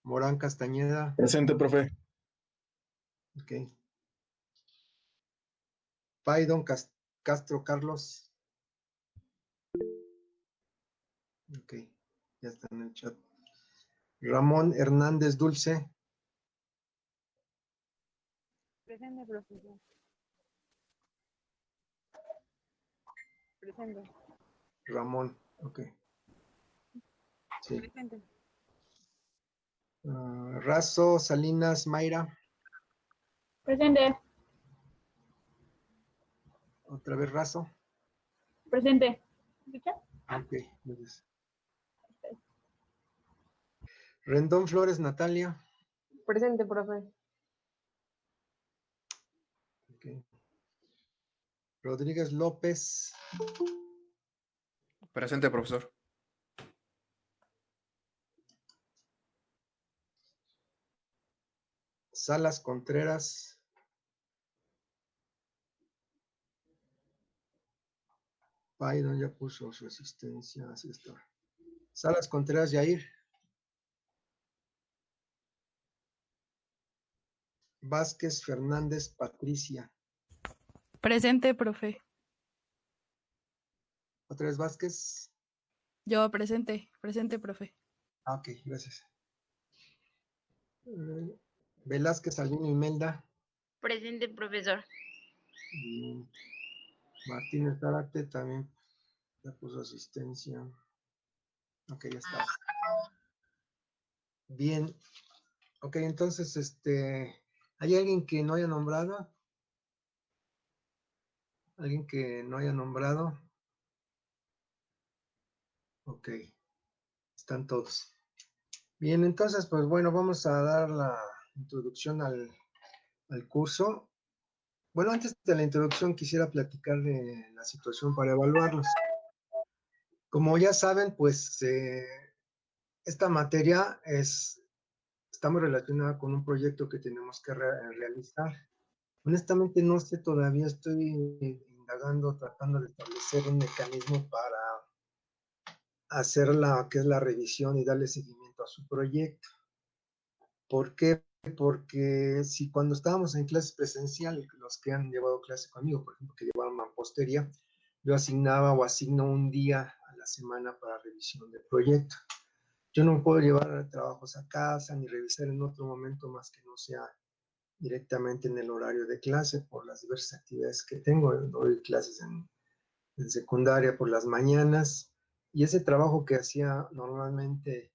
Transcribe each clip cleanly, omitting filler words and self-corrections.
Morán Castañeda. Presente, profe. Ok. Paidon Castro Carlos. Ok, ya está en el chat. Ramón Hernández Dulce. Presente, profesor. Presente. Ramón, ok. Sí. Presente. Razo Salinas Mayra. Presente. Otra vez Razo. Presente. ¿Escucha? Ok, gracias. Rendón Flores Natalia. Presente, profe. Ok. Rodríguez López. Presente, profesor. Salas Contreras. Paidon ya puso su asistencia, así está. Salas Contreras Yair. Vázquez Fernández Patricia. Presente, profe. Otra vez Vázquez. Yo, presente, profe. Ok, gracias. Velázquez Albino Imelda. Presente, profesor. Y Martínez Zárate también ya puso asistencia. Ok, ya está. Bien. Ok, entonces, ¿hay alguien que no haya nombrado? ¿Alguien que no haya nombrado? Ok, están todos. Bien, entonces, pues bueno, vamos a dar la introducción al curso. Bueno, antes de la introducción quisiera platicar de la situación para evaluarlos. Como ya saben, pues esta materia está muy relacionada con un proyecto que tenemos que realizar. Honestamente no sé todavía, estoy indagando, tratando de establecer un mecanismo para hacer que es la revisión y darle seguimiento a su proyecto. ¿Por qué? Porque si cuando estábamos en clases presenciales, los que han llevado clase conmigo, por ejemplo, que llevaban mampostería, yo asignaba o asigno un día a la semana para revisión del proyecto. Yo no puedo llevar trabajos a casa ni revisar en otro momento más que no sea directamente en el horario de clase por las diversas actividades que tengo. Doy clases en secundaria por las mañanas y ese trabajo que hacía normalmente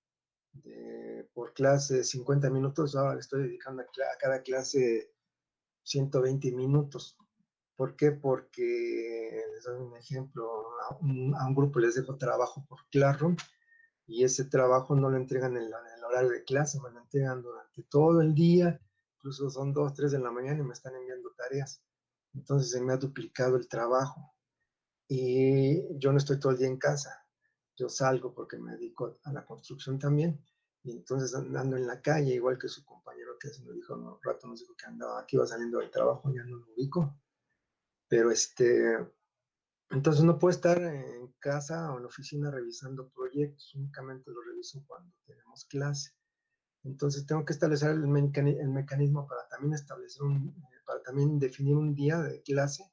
por clase de 50 minutos, ahora le estoy dedicando a cada clase 120 minutos. ¿Por qué? Porque, les doy un ejemplo, a un grupo les dejo trabajo por Classroom y ese trabajo no lo entregan en el horario de clase, me lo entregan durante todo el día, incluso son 2, 3 de la mañana y me están enviando tareas. Entonces se me ha duplicado el trabajo y yo no estoy todo el día en casa, yo salgo porque me dedico a la construcción también y entonces andando en la calle, igual que su compañero que hace me dijo, un rato nos dijo que andaba aquí, iba saliendo del trabajo, ya no lo ubico, pero entonces no puedo estar en casa o en la oficina revisando proyectos, únicamente lo reviso cuando tenemos clase. Entonces tengo que establecer el mecanismo para también establecer para también definir un día de clase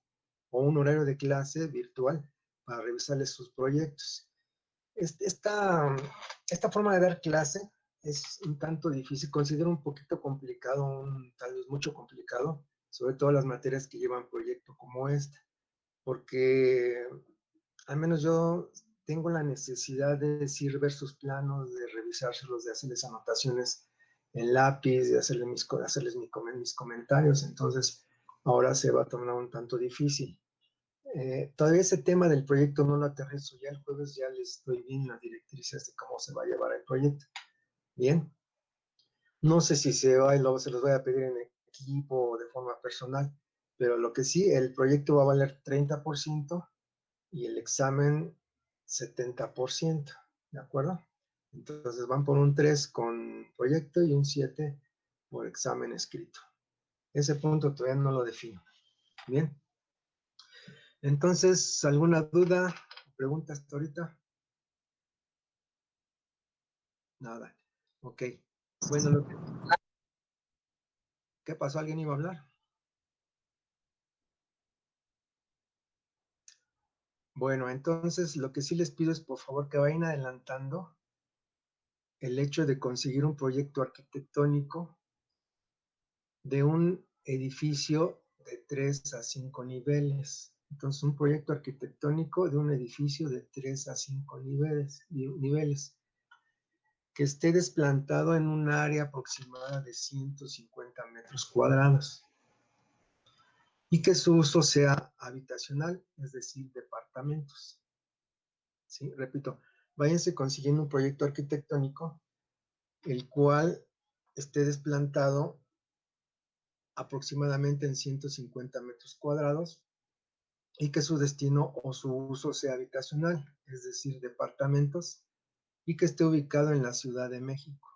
o un horario de clase virtual para revisarles sus proyectos. Esta forma de dar clase es un tanto difícil, considero un poquito complicado, tal vez mucho complicado, sobre todo las materias que llevan proyecto como esta, porque al menos yo tengo la necesidad de decir, ver sus planos, de revisárselos, de hacerles anotaciones en lápiz, de hacerles mis comentarios, entonces ahora se va a tornar un tanto difícil. Todavía ese tema del proyecto no lo aterrizo, ya el jueves ya les doy bien las directrices de cómo se va a llevar el proyecto. Bien, no sé si se luego se los voy a pedir en equipo o de forma personal, pero lo que sí, el proyecto va a valer 30% y el examen 70%, ¿de acuerdo? Entonces van por un 3 con proyecto y un 7 por examen escrito. Ese punto todavía no lo defino. Bien. Entonces, ¿alguna duda o pregunta hasta ahorita? Nada. Ok. Bueno, ¿qué pasó? ¿Alguien iba a hablar? Bueno, entonces lo que sí les pido es por favor que vayan adelantando el hecho de conseguir un proyecto arquitectónico de un edificio de 3 a 5 niveles. Entonces, un proyecto arquitectónico de un edificio de 3 a 5 niveles que esté desplantado en un área aproximada de 150 metros cuadrados y que su uso sea habitacional, es decir, departamentos. ¿Sí? Repito, váyanse consiguiendo un proyecto arquitectónico el cual esté desplantado aproximadamente en 150 metros cuadrados y que su destino o su uso sea habitacional, es decir, departamentos, y que esté ubicado en la Ciudad de México.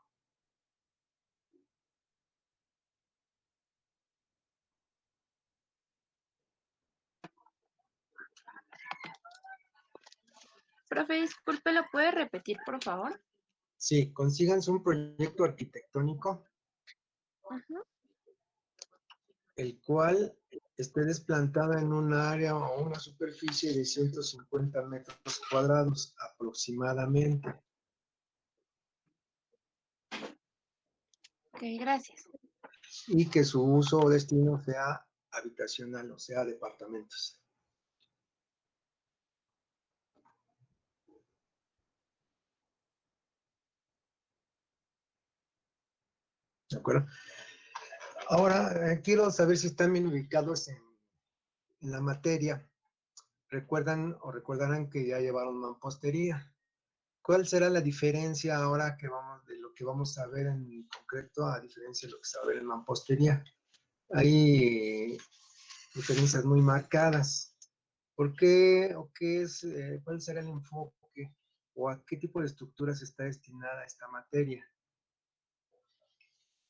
Profe, disculpe, ¿lo puede repetir, por favor? Sí, consíganse un proyecto arquitectónico, Ujú. el cual esté desplantado en un área o una superficie de 150 metros cuadrados aproximadamente, Ok, gracias. y que su uso o destino sea habitacional, o sea, departamentos. ¿De acuerdo? Ahora, quiero saber si están bien ubicados en la materia. Recuerdan o recordarán que ya llevaron mampostería. ¿Cuál será la diferencia ahora que vamos de lo que vamos a ver en concreto a diferencia de lo que se va a ver en mampostería? Hay diferencias muy marcadas. ¿Por qué o qué es, cuál será el enfoque o a qué tipo de estructuras está destinada esta materia?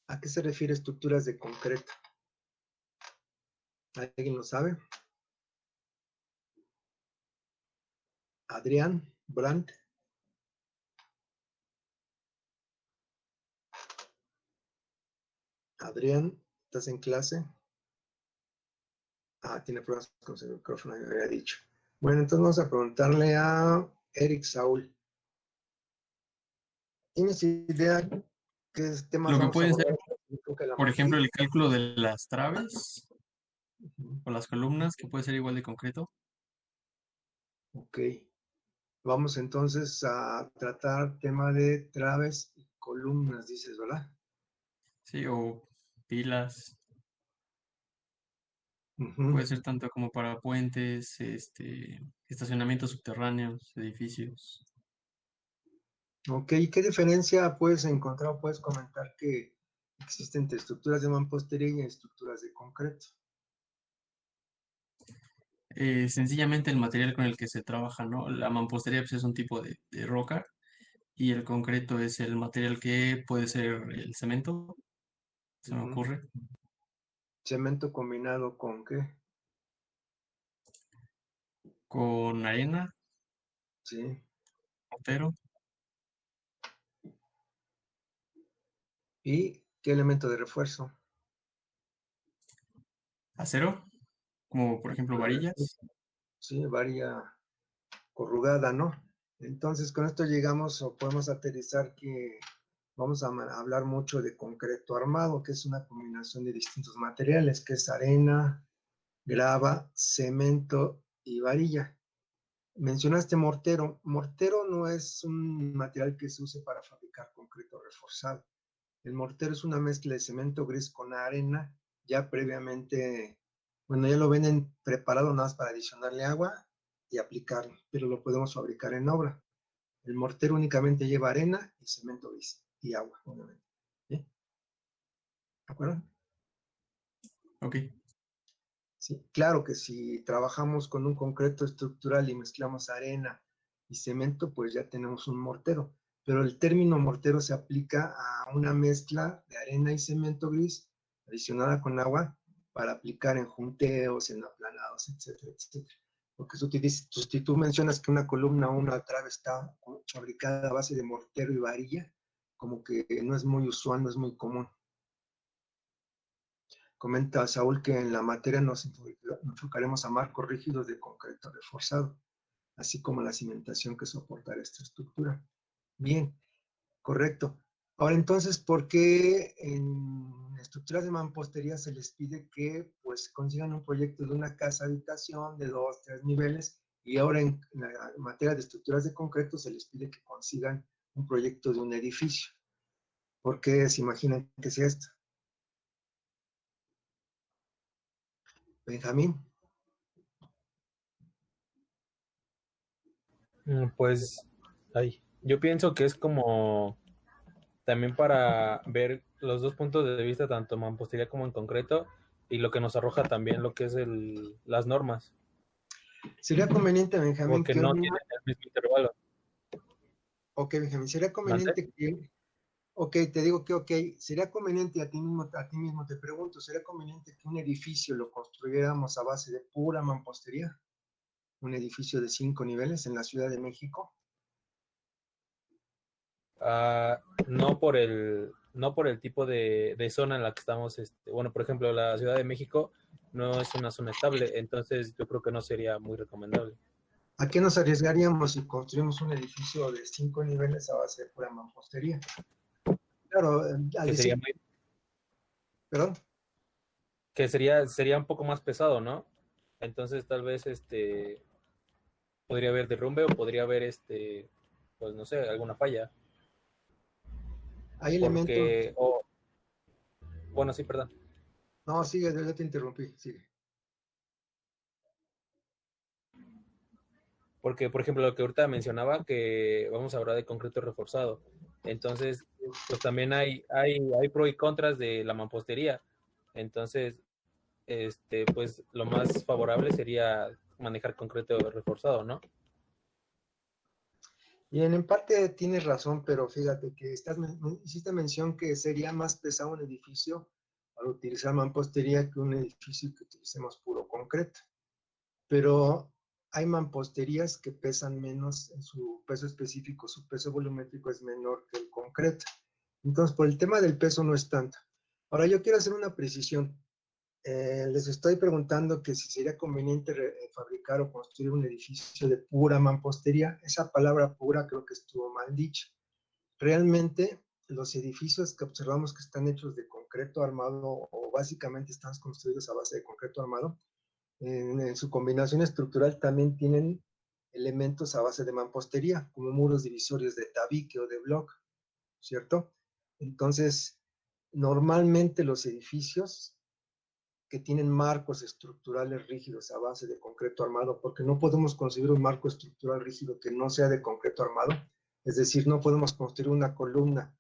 ¿A qué se refiere estructuras de concreto? ¿Alguien lo sabe? Adrián, Brandt, Adrián, ¿estás en clase? Ah, tiene problemas con su micrófono, me había dicho. Bueno, entonces vamos a preguntarle a Eric Saúl. ¿Tienes idea qué temas Lo que vamos a puede ser, abordar en la por ejemplo, materia? el cálculo de las traves Ujú. o las columnas, que puede ser igual de concreto. Ok. Vamos entonces a tratar tema de traves y columnas, dices, ¿verdad? Sí, o pilas. Ujú. Puede ser tanto como para puentes, estacionamientos subterráneos, edificios. Ok, ¿qué diferencia puedes encontrar o puedes comentar que existe entre estructuras de mampostería y estructuras de concreto? Sencillamente el material con el que se trabaja, ¿no? La mampostería pues, es un tipo de roca y el concreto es el material que puede ser el cemento, se me Ujú. ocurre, Cemento combinado con qué? con arena, Sí. mortero, ¿Y qué elemento de refuerzo? acero, como por ejemplo varillas. Sí, varia corrugada, ¿no? Entonces, con esto llegamos o podemos aterrizar que vamos a hablar mucho de concreto armado, que es una combinación de distintos materiales, que es arena, grava, cemento y varilla. Mencionaste mortero. Mortero no es un material que se use para fabricar concreto reforzado. El mortero es una mezcla de cemento gris con arena, ya previamente, bueno, ya lo venden preparado nada más para adicionarle agua y aplicarlo, pero lo podemos fabricar en obra. El mortero únicamente lleva arena y cemento gris y agua, obviamente. ¿Sí? ¿De acuerdo? Ok, Sí, claro que si trabajamos con un concreto estructural y mezclamos arena y cemento, pues ya tenemos un mortero. Pero el término mortero se aplica a una mezcla de arena y cemento gris adicionada con agua para aplicar en junteos, en aplanados, etcétera, etcétera. Porque si tú mencionas que una columna o una trave está fabricada a base de mortero y varilla, como que no es muy usual, no es muy común. Comenta Saúl que en la materia nos enfocaremos a marcos rígidos de concreto reforzado, así como la cimentación que soportará esta estructura. Bien, correcto. Ahora entonces, ¿por qué en estructuras de mampostería se les pide que pues consigan un proyecto de una casa habitación de 2, 3 niveles y ahora en la materia de estructuras de concreto se les pide que consigan un proyecto de un edificio? ¿Por qué se imaginan que sea esto? Benjamín. Pues, yo pienso que es como también para ver los dos puntos de vista, tanto en mampostería como en concreto, y lo que nos arroja también lo que es las normas, Sería conveniente, Benjamín, porque que no tienen el mismo intervalo. Ok, Benjamín, sería ¿Mande? conveniente que, ok, te digo que ok, sería conveniente, a ti mismo te pregunto, ¿sería conveniente que un edificio lo construyéramos a base de pura mampostería? Un edificio de 5 niveles en la Ciudad de México. No por el tipo de zona en la que estamos, bueno, por ejemplo, la Ciudad de México no es una zona estable, entonces yo creo que no sería muy recomendable. ¿A qué nos arriesgaríamos si construimos un edificio de 5 niveles a base de pura mampostería? Claro, al Que sería decir, muy, perdón, que sería un poco más pesado, ¿no? Entonces tal vez podría haber derrumbe o podría haber pues no sé, alguna falla. hay elementos, Porque, bueno, sí, perdón. no, sigue, yo te interrumpí, sigue. Porque, por ejemplo, lo que ahorita mencionaba, que vamos a hablar de concreto reforzado. Entonces, pues también hay pro y contras de la mampostería. Entonces, pues lo más favorable sería manejar concreto reforzado, ¿no? Bien, en parte tienes razón, pero fíjate que hiciste mención que sería más pesado un edificio para utilizar mampostería que un edificio que utilicemos puro concreto. Pero hay mamposterías que pesan menos en su peso específico, su peso volumétrico es menor que el concreto. Entonces, por el tema del peso no es tanto. Ahora, yo quiero hacer una precisión. Les estoy preguntando que si sería conveniente fabricar o construir un edificio de pura mampostería. Esa palabra pura creo que estuvo mal dicha. Realmente, los edificios que observamos que están hechos de concreto armado o básicamente están construidos a base de concreto armado, en su combinación estructural también tienen elementos a base de mampostería, como muros divisorios de tabique o de block, ¿cierto? Entonces, normalmente los edificios que tienen marcos estructurales rígidos a base de concreto armado, porque no podemos construir un marco estructural rígido que no sea de concreto armado, es decir, no podemos construir una columna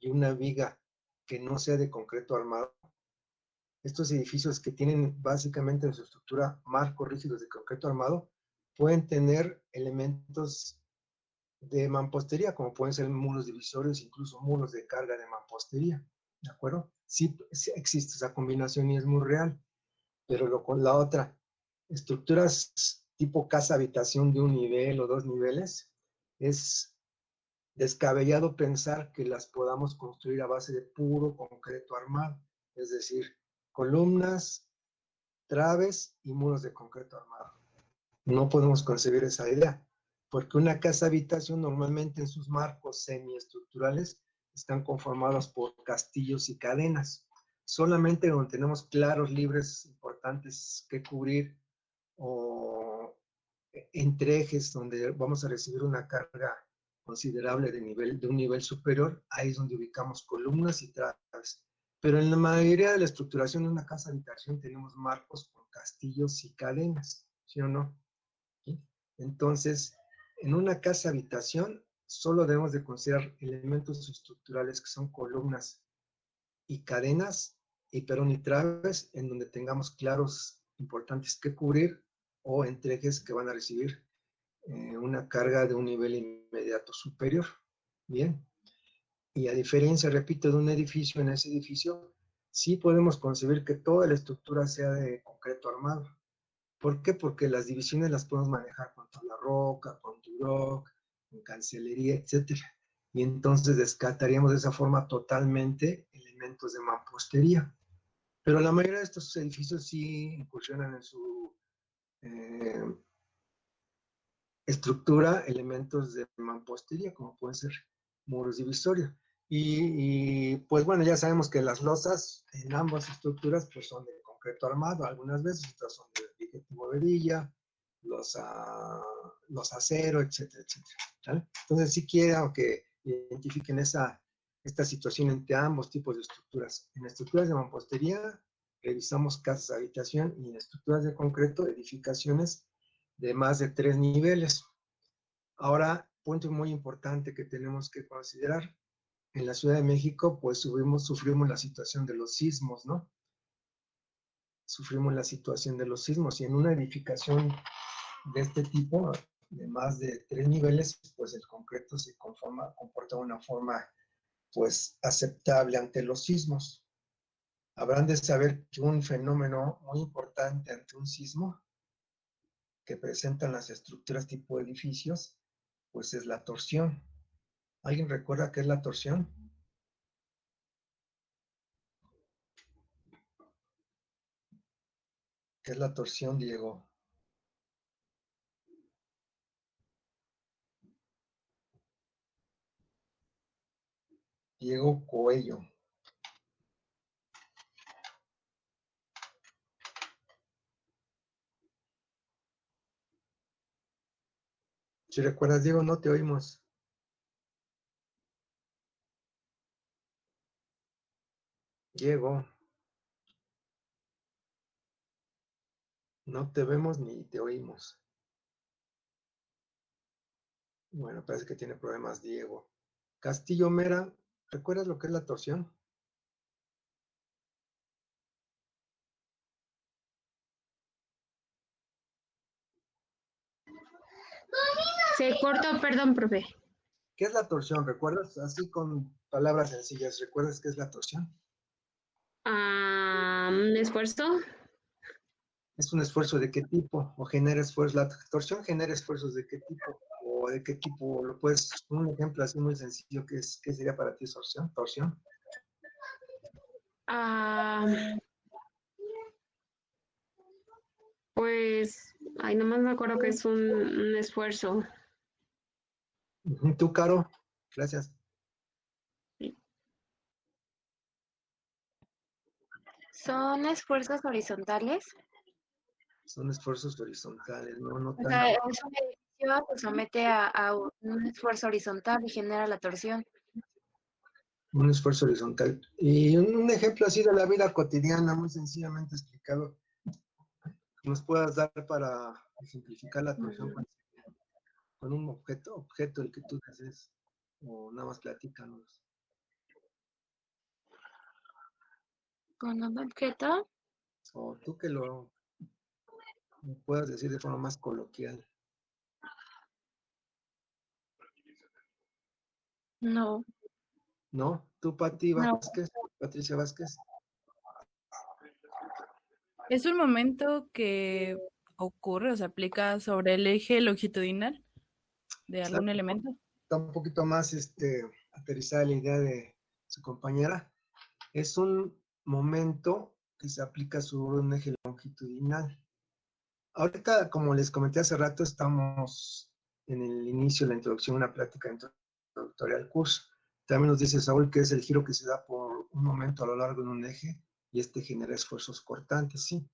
y una viga que no sea de concreto armado. Estos edificios que tienen básicamente en su estructura marcos rígidos de concreto armado pueden tener elementos de mampostería, como pueden ser muros divisorios, incluso muros de carga de mampostería, ¿de acuerdo? Sí, sí existe esa combinación y es muy real, pero con la otra, estructuras tipo casa habitación de un nivel o 2 niveles, es descabellado pensar que las podamos construir a base de puro concreto armado, es decir, columnas, traves y muros de concreto armado. No podemos concebir esa idea, porque una casa habitación normalmente en sus marcos semiestructurales están conformados por castillos y cadenas. Solamente donde tenemos claros libres importantes que cubrir o entre ejes donde vamos a recibir una carga considerable de un nivel superior, ahí es donde ubicamos columnas y traves. Pero en la mayoría de la estructuración de una casa habitación tenemos marcos con castillos y cadenas, ¿sí o no? ¿Sí? Entonces, en una casa habitación solo debemos de considerar elementos estructurales que son columnas y cadenas y perón y traves en donde tengamos claros importantes que cubrir o entrejes que van a recibir una carga de un nivel inmediato superior. Bien. Y a diferencia, repito, de un edificio, en ese edificio sí podemos concebir que toda la estructura sea de concreto armado. ¿Por qué? Porque las divisiones las podemos manejar con tabla roca, con Duroc, con cancelería, etcétera. y entonces descartaríamos de esa forma totalmente elementos de mampostería. Pero la mayoría de estos edificios sí incursionan en su estructura elementos de mampostería, como pueden ser muros divisorios. Pues bueno, ya sabemos que las losas en ambas estructuras pues son de concreto armado, algunas veces otras son de objetivo de villa, los acero, etcétera, etcétera. ¿Vale? Entonces sí quiero que identifiquen esta situación entre ambos tipos de estructuras. En estructuras de mampostería revisamos casas de habitación y en estructuras de concreto edificaciones de más de 3 niveles. Ahora, punto muy importante que tenemos que considerar. En la Ciudad de México, pues sufrimos la situación de los sismos, ¿no? Sufrimos la situación de los sismos y en una edificación de este tipo, de más de 3 niveles, pues el concreto se comporta de una forma, pues, aceptable ante los sismos. Habrán de saber que un fenómeno muy importante ante un sismo que presentan las estructuras tipo edificios, pues es la torsión. ¿Alguien recuerda qué es la torsión? ¿Qué es la torsión, Diego? Diego Coello. Si recuerdas, Diego, no te oímos. Diego, no te vemos ni te oímos. Bueno, parece que tiene problemas, Diego. Castillo Mera, ¿recuerdas lo que es la torsión? Se cortó, perdón, profe. ¿Qué es la torsión? ¿Recuerdas? Así con palabras sencillas, ¿recuerdas qué es la torsión? ¿Un esfuerzo? ¿Es un esfuerzo de qué tipo? ¿O genera esfuerzos? ¿La torsión genera esfuerzos de qué tipo? ¿O de qué tipo? ¿Lo puedes, un ejemplo así muy sencillo, qué sería para ti torsión? ¿Torsión? Pues, ay, nomás me acuerdo que es un esfuerzo. ¿Tú, Caro? Gracias. ¿Son esfuerzos horizontales? Son esfuerzos horizontales, no O tan... sea, es un edificio se somete a un esfuerzo horizontal y genera la torsión. Un esfuerzo horizontal. Y un ejemplo así de la vida cotidiana, muy sencillamente explicado, que nos puedas dar para simplificar la torsión con un objeto el que tú desees, o nada más platícanos. ¿Con un objeto? O tú que lo puedas decir de forma más coloquial. No. ¿No? Tú, Pati No. Vázquez, Patricia Vázquez. Es un momento que ocurre o se aplica sobre el eje longitudinal de algún elemento. Está un poquito más aterrizada la idea de su compañera. Es un momento que se aplica sobre un eje longitudinal. Ahorita, como les comenté hace rato, estamos en el inicio de la introducción, una plática introductoria al curso. También nos dice Saúl que es el giro que se da por un momento a lo largo de un eje y este genera esfuerzos cortantes, sí.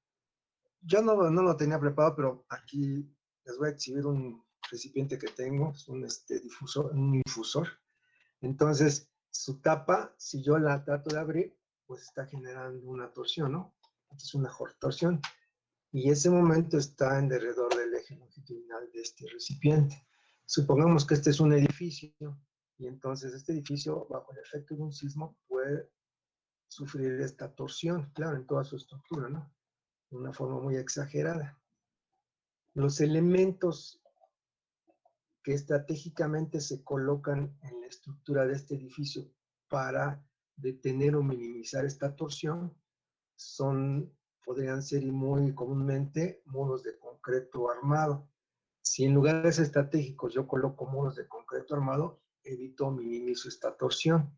Yo no lo tenía preparado, pero aquí les voy a exhibir un recipiente que tengo, es un infusor. Entonces, su tapa, si yo la trato de abrir, pues está generando una torsión, ¿no? Es una torsión. Y ese momento está en derredor del eje longitudinal de este recipiente. Supongamos que este es un edificio, y entonces este edificio, bajo el efecto de un sismo, puede sufrir esta torsión, claro, en toda su estructura, ¿no? De una forma muy exagerada. Los elementos que estratégicamente se colocan en la estructura de este edificio para detener o minimizar esta torsión podrían ser y muy comúnmente muros de concreto armado. Si en lugares estratégicos yo coloco muros de concreto armado, evito o minimizo esta torsión.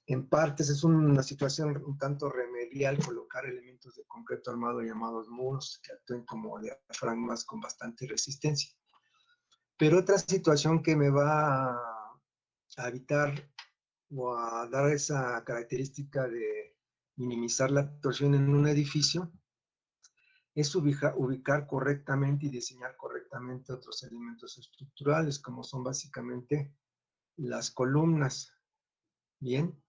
En partes es una situación un tanto remedial colocar elementos de concreto armado llamados muros que actúen como diafragmas con bastante resistencia. Pero otra situación que me va a evitar o a dar esa característica de minimizar la torsión en un edificio es ubicar correctamente y diseñar correctamente otros elementos estructurales, como son básicamente las columnas. Bien,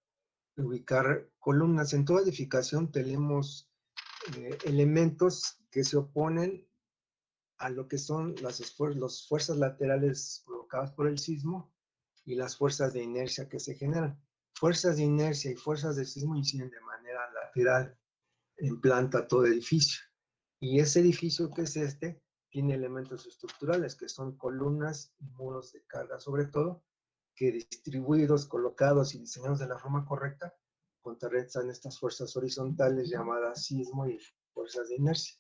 ubicar columnas. En toda edificación tenemos elementos que se oponen a lo que son las fuerzas laterales provocadas por el sismo y las fuerzas de inercia que se generan. Fuerzas de inercia y fuerzas de sismo inciden de manera lateral en planta todo edificio. Y ese edificio que es este, tiene elementos estructurales que son columnas y muros de carga sobre todo, que distribuidos, colocados y diseñados de la forma correcta, contrarrestan estas fuerzas horizontales llamadas sismo y fuerzas de inercia.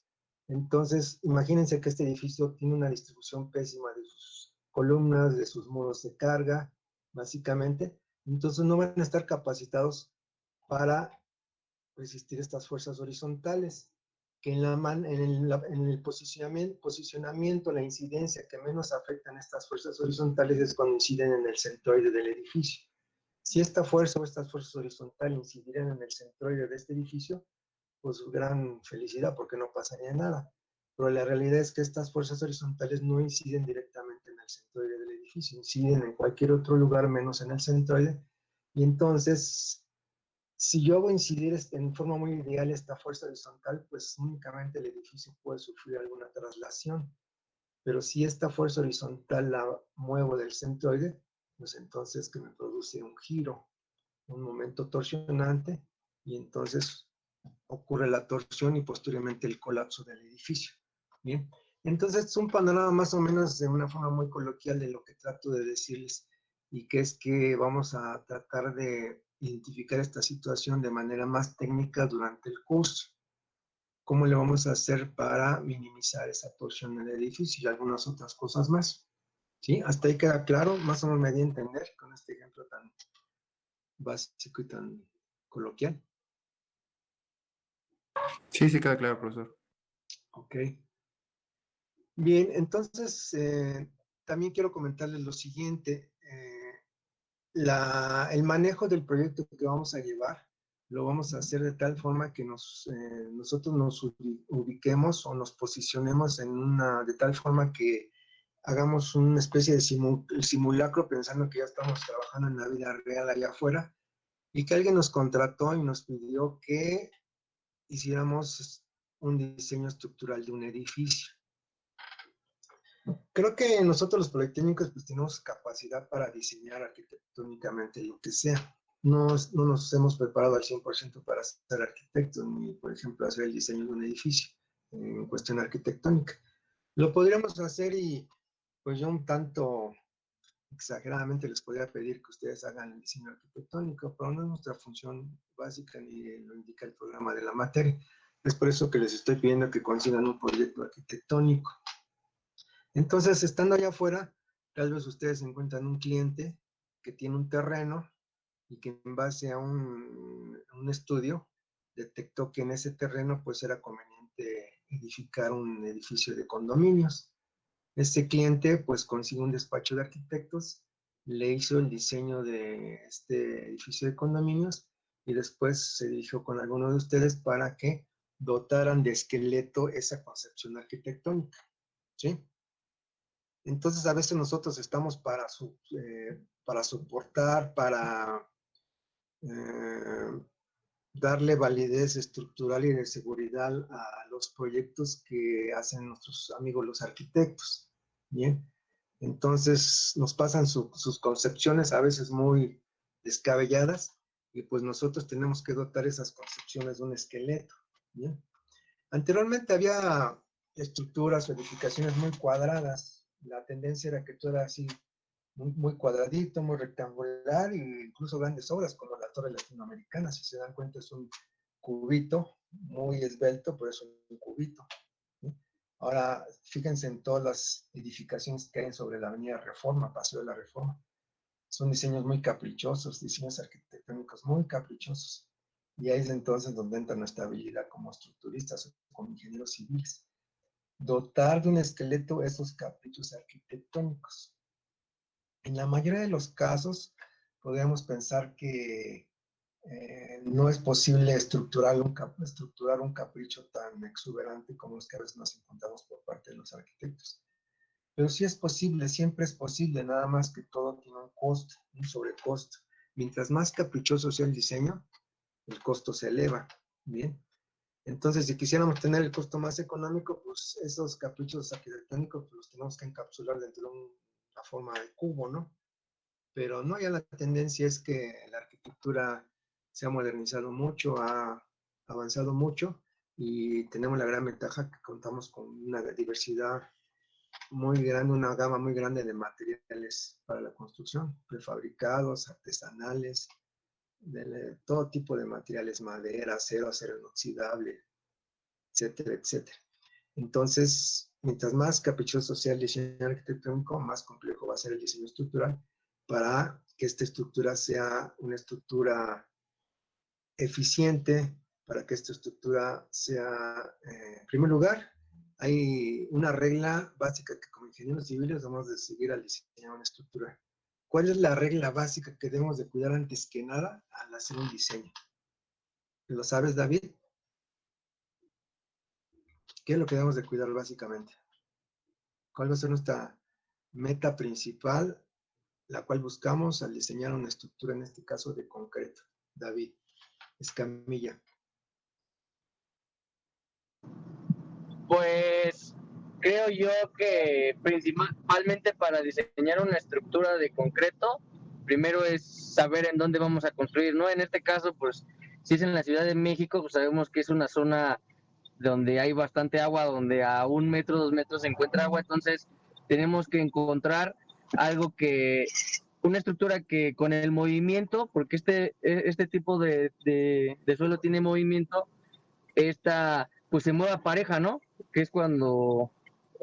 Entonces, imagínense que este edificio tiene una distribución pésima de sus columnas, de sus muros de carga, básicamente. Entonces, no van a estar capacitados para resistir estas fuerzas horizontales, que en el posicionamiento, la incidencia que menos afectan estas fuerzas horizontales es cuando inciden en el centroide del edificio. Si esta fuerza o estas fuerzas horizontales incidieran en el centroide de este edificio, pues gran felicidad porque no pasaría nada. Pero la realidad es que estas fuerzas horizontales no inciden directamente en el centroide del edificio, inciden en cualquier otro lugar menos en el centroide. Y entonces, si yo hago incidir en forma muy ideal esta fuerza horizontal, pues únicamente el edificio puede sufrir alguna traslación. Pero si esta fuerza horizontal la muevo del centroide, pues entonces que me produce un giro, un momento torsionante, y entonces ocurre la torsión y posteriormente el colapso del edificio. Bien, entonces es un panorama más o menos de una forma muy coloquial de lo que trato de decirles, y que es que vamos a tratar de identificar esta situación de manera más técnica durante el curso. ¿Cómo le vamos a hacer para minimizar esa torsión en el edificio y algunas otras cosas más? ¿Sí? Hasta ahí queda claro, más o menos me di a entender con este ejemplo tan básico y tan coloquial. Sí, sí, queda claro, profesor. Ok. Bien, entonces también quiero comentarles lo siguiente. El manejo del proyecto que vamos a llevar lo vamos a hacer de tal forma que nosotros nos ubiquemos o nos posicionemos de tal forma que hagamos una especie de simulacro pensando que ya estamos trabajando en la vida real allá afuera y que alguien nos contrató y nos pidió que hiciéramos un diseño estructural de un edificio. Creo que nosotros los politécnicos pues tenemos capacidad para diseñar arquitectónicamente lo que sea. No nos hemos preparado al 100% para ser arquitectos, ni por ejemplo hacer el diseño de un edificio en cuestión arquitectónica. Lo podríamos hacer y pues yo un tanto exageradamente les podría pedir que ustedes hagan el diseño arquitectónico, pero no es nuestra función básica ni lo indica el programa de la materia. Es por eso que les estoy pidiendo que consigan un proyecto arquitectónico. Entonces, estando allá afuera, tal vez ustedes encuentran un cliente que tiene un terreno y que en base a un estudio detectó que en ese terreno pues era conveniente edificar un edificio de condominios. Este cliente pues consiguió un despacho de arquitectos, le hizo el diseño de este edificio de condominios y después se dirigió con algunos de ustedes para que dotaran de esqueleto esa concepción arquitectónica, ¿sí? Entonces, a veces nosotros estamos para soportar, para darle validez estructural y de seguridad a los proyectos que hacen nuestros amigos los arquitectos. Bien, entonces nos pasan sus concepciones a veces muy descabelladas y pues nosotros tenemos que dotar esas concepciones de un esqueleto. Bien, anteriormente había estructuras o edificaciones muy cuadradas. La tendencia era que todo era así, muy cuadradito, muy rectangular, e incluso grandes obras como la Torre Latinoamericana, si se dan cuenta, es un cubito muy esbelto, por eso es un cubito. ¿Sí? Ahora, fíjense en todas las edificaciones que hay sobre la Avenida Reforma, Paseo de la Reforma. son diseños muy caprichosos, diseños arquitectónicos muy caprichosos. Y ahí es entonces donde entra nuestra habilidad como estructuristas o como ingenieros civiles. Dotar de un esqueleto esos caprichos arquitectónicos. En la mayoría de los casos, podríamos pensar que no es posible estructurar un capricho tan exuberante como los que a veces nos encontramos por parte de los arquitectos. Pero sí es posible, siempre es posible, nada más que todo tiene un costo, un sobrecosto. Mientras más caprichoso sea el diseño, el costo se eleva. Bien. Entonces, si quisiéramos tener el costo más económico, pues esos caprichos arquitectónicos pues, los tenemos que encapsular dentro de una forma de cubo, ¿no? Pero no, ya la tendencia es que la arquitectura se ha modernizado mucho, ha avanzado mucho y tenemos la gran ventaja que contamos con una diversidad muy grande, una gama muy grande de materiales para la construcción, prefabricados, artesanales, de todo tipo de materiales, madera, acero inoxidable, etcétera, etcétera. Entonces, mientras más caprichoso sea el diseño arquitectónico, más complejo va a ser el diseño estructural para que esta estructura sea una estructura eficiente, para que esta estructura sea, en primer lugar, hay una regla básica que como ingenieros civiles debemos de seguir al diseñar una estructura. ¿Cuál es la regla básica que debemos de cuidar antes que nada al hacer un diseño? ¿Lo sabes, David? ¿Qué es lo que debemos de cuidar básicamente? ¿Cuál va a ser nuestra meta principal, la cual buscamos al diseñar una estructura, en este caso de concreto? David Escamilla. Pues creo yo que principalmente para diseñar una estructura de concreto, primero es saber en dónde vamos a construir, ¿no? En este caso, pues si es en la Ciudad de México, pues sabemos que es una zona donde hay bastante agua, donde a 1 metro, 2 metros se encuentra agua, entonces tenemos que encontrar algo que, una estructura que con el movimiento, porque este tipo de suelo tiene movimiento, pues se mueva pareja, ¿no? Que es cuando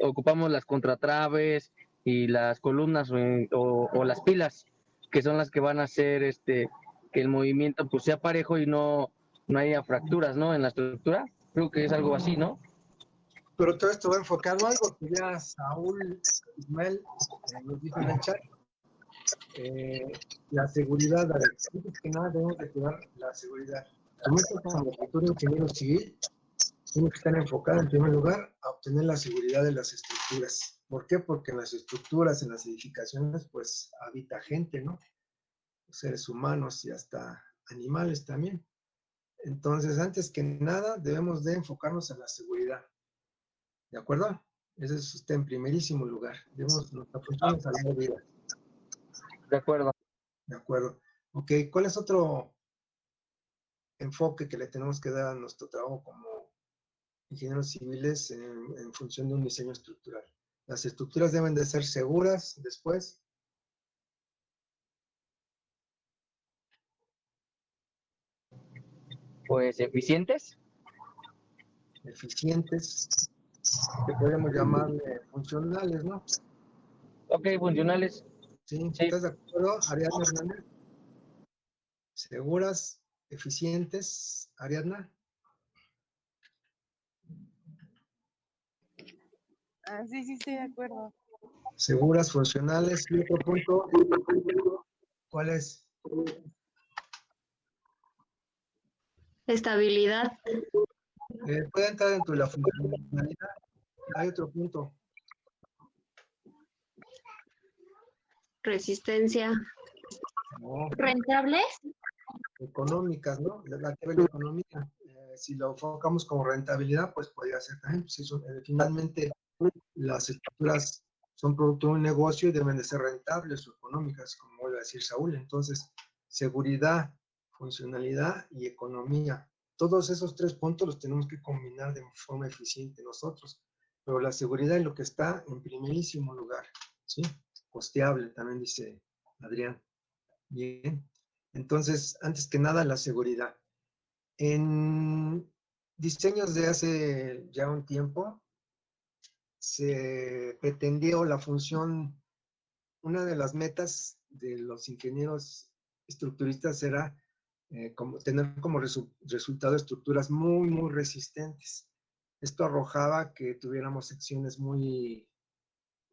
ocupamos las contratraves y las columnas o las pilas, que son las que van a hacer que el movimiento pues sea parejo y no haya fracturas, ¿no? En la estructura. Creo que es algo así, ¿no? Pero todo esto va enfocado a algo que ya Saúl Ismael nos dijo en el chat. La seguridad, Alex. Antes que nada debemos de cuidar la seguridad. Como futuro ingeniero civil, tiene que estar enfocado en primer lugar a obtener la seguridad de las estructuras. ¿Por qué? Porque en las estructuras, en las edificaciones, pues habita gente, ¿no? Seres humanos y hasta animales también. Entonces, antes que nada, debemos de enfocarnos en la seguridad. ¿De acuerdo? Ese es usted en primerísimo lugar. Nuestra función es salvar vidas. De acuerdo. De acuerdo. Ok, ¿cuál es otro enfoque que le tenemos que dar a nuestro trabajo como ingenieros civiles en función de un diseño estructural? Las estructuras deben de ser seguras después. Pues eficientes. Eficientes, que podemos llamarle funcionales, ¿no? Ok, funcionales. Sí, ¿estás de acuerdo, Ariadna Hernández? Seguras, eficientes, Ariadna. Sí, sí, estoy de acuerdo. Seguras, funcionales. Y otro punto, ¿cuál es? Estabilidad. Puede entrar dentro de la funcionalidad. Hay otro punto. Resistencia. No, ¿Rentables? económicas, ¿no? La que ve la economía. Si lo enfocamos como rentabilidad, pues podría ser también. Pues eso, finalmente, las estructuras son producto de un negocio y deben de ser rentables o económicas, como vuelve a decir Saúl. Entonces, seguridad, funcionalidad y economía. Todos esos tres puntos los tenemos que combinar de forma eficiente nosotros. Pero la seguridad es lo que está en primerísimo lugar, ¿sí? Costeable, también dice Adrián. Bien. Entonces, antes que nada, la seguridad. En diseños de hace ya un tiempo, se pretendió la función, una de las metas de los ingenieros estructuristas era tener como resultado estructuras muy, muy resistentes. Esto arrojaba que tuviéramos secciones muy,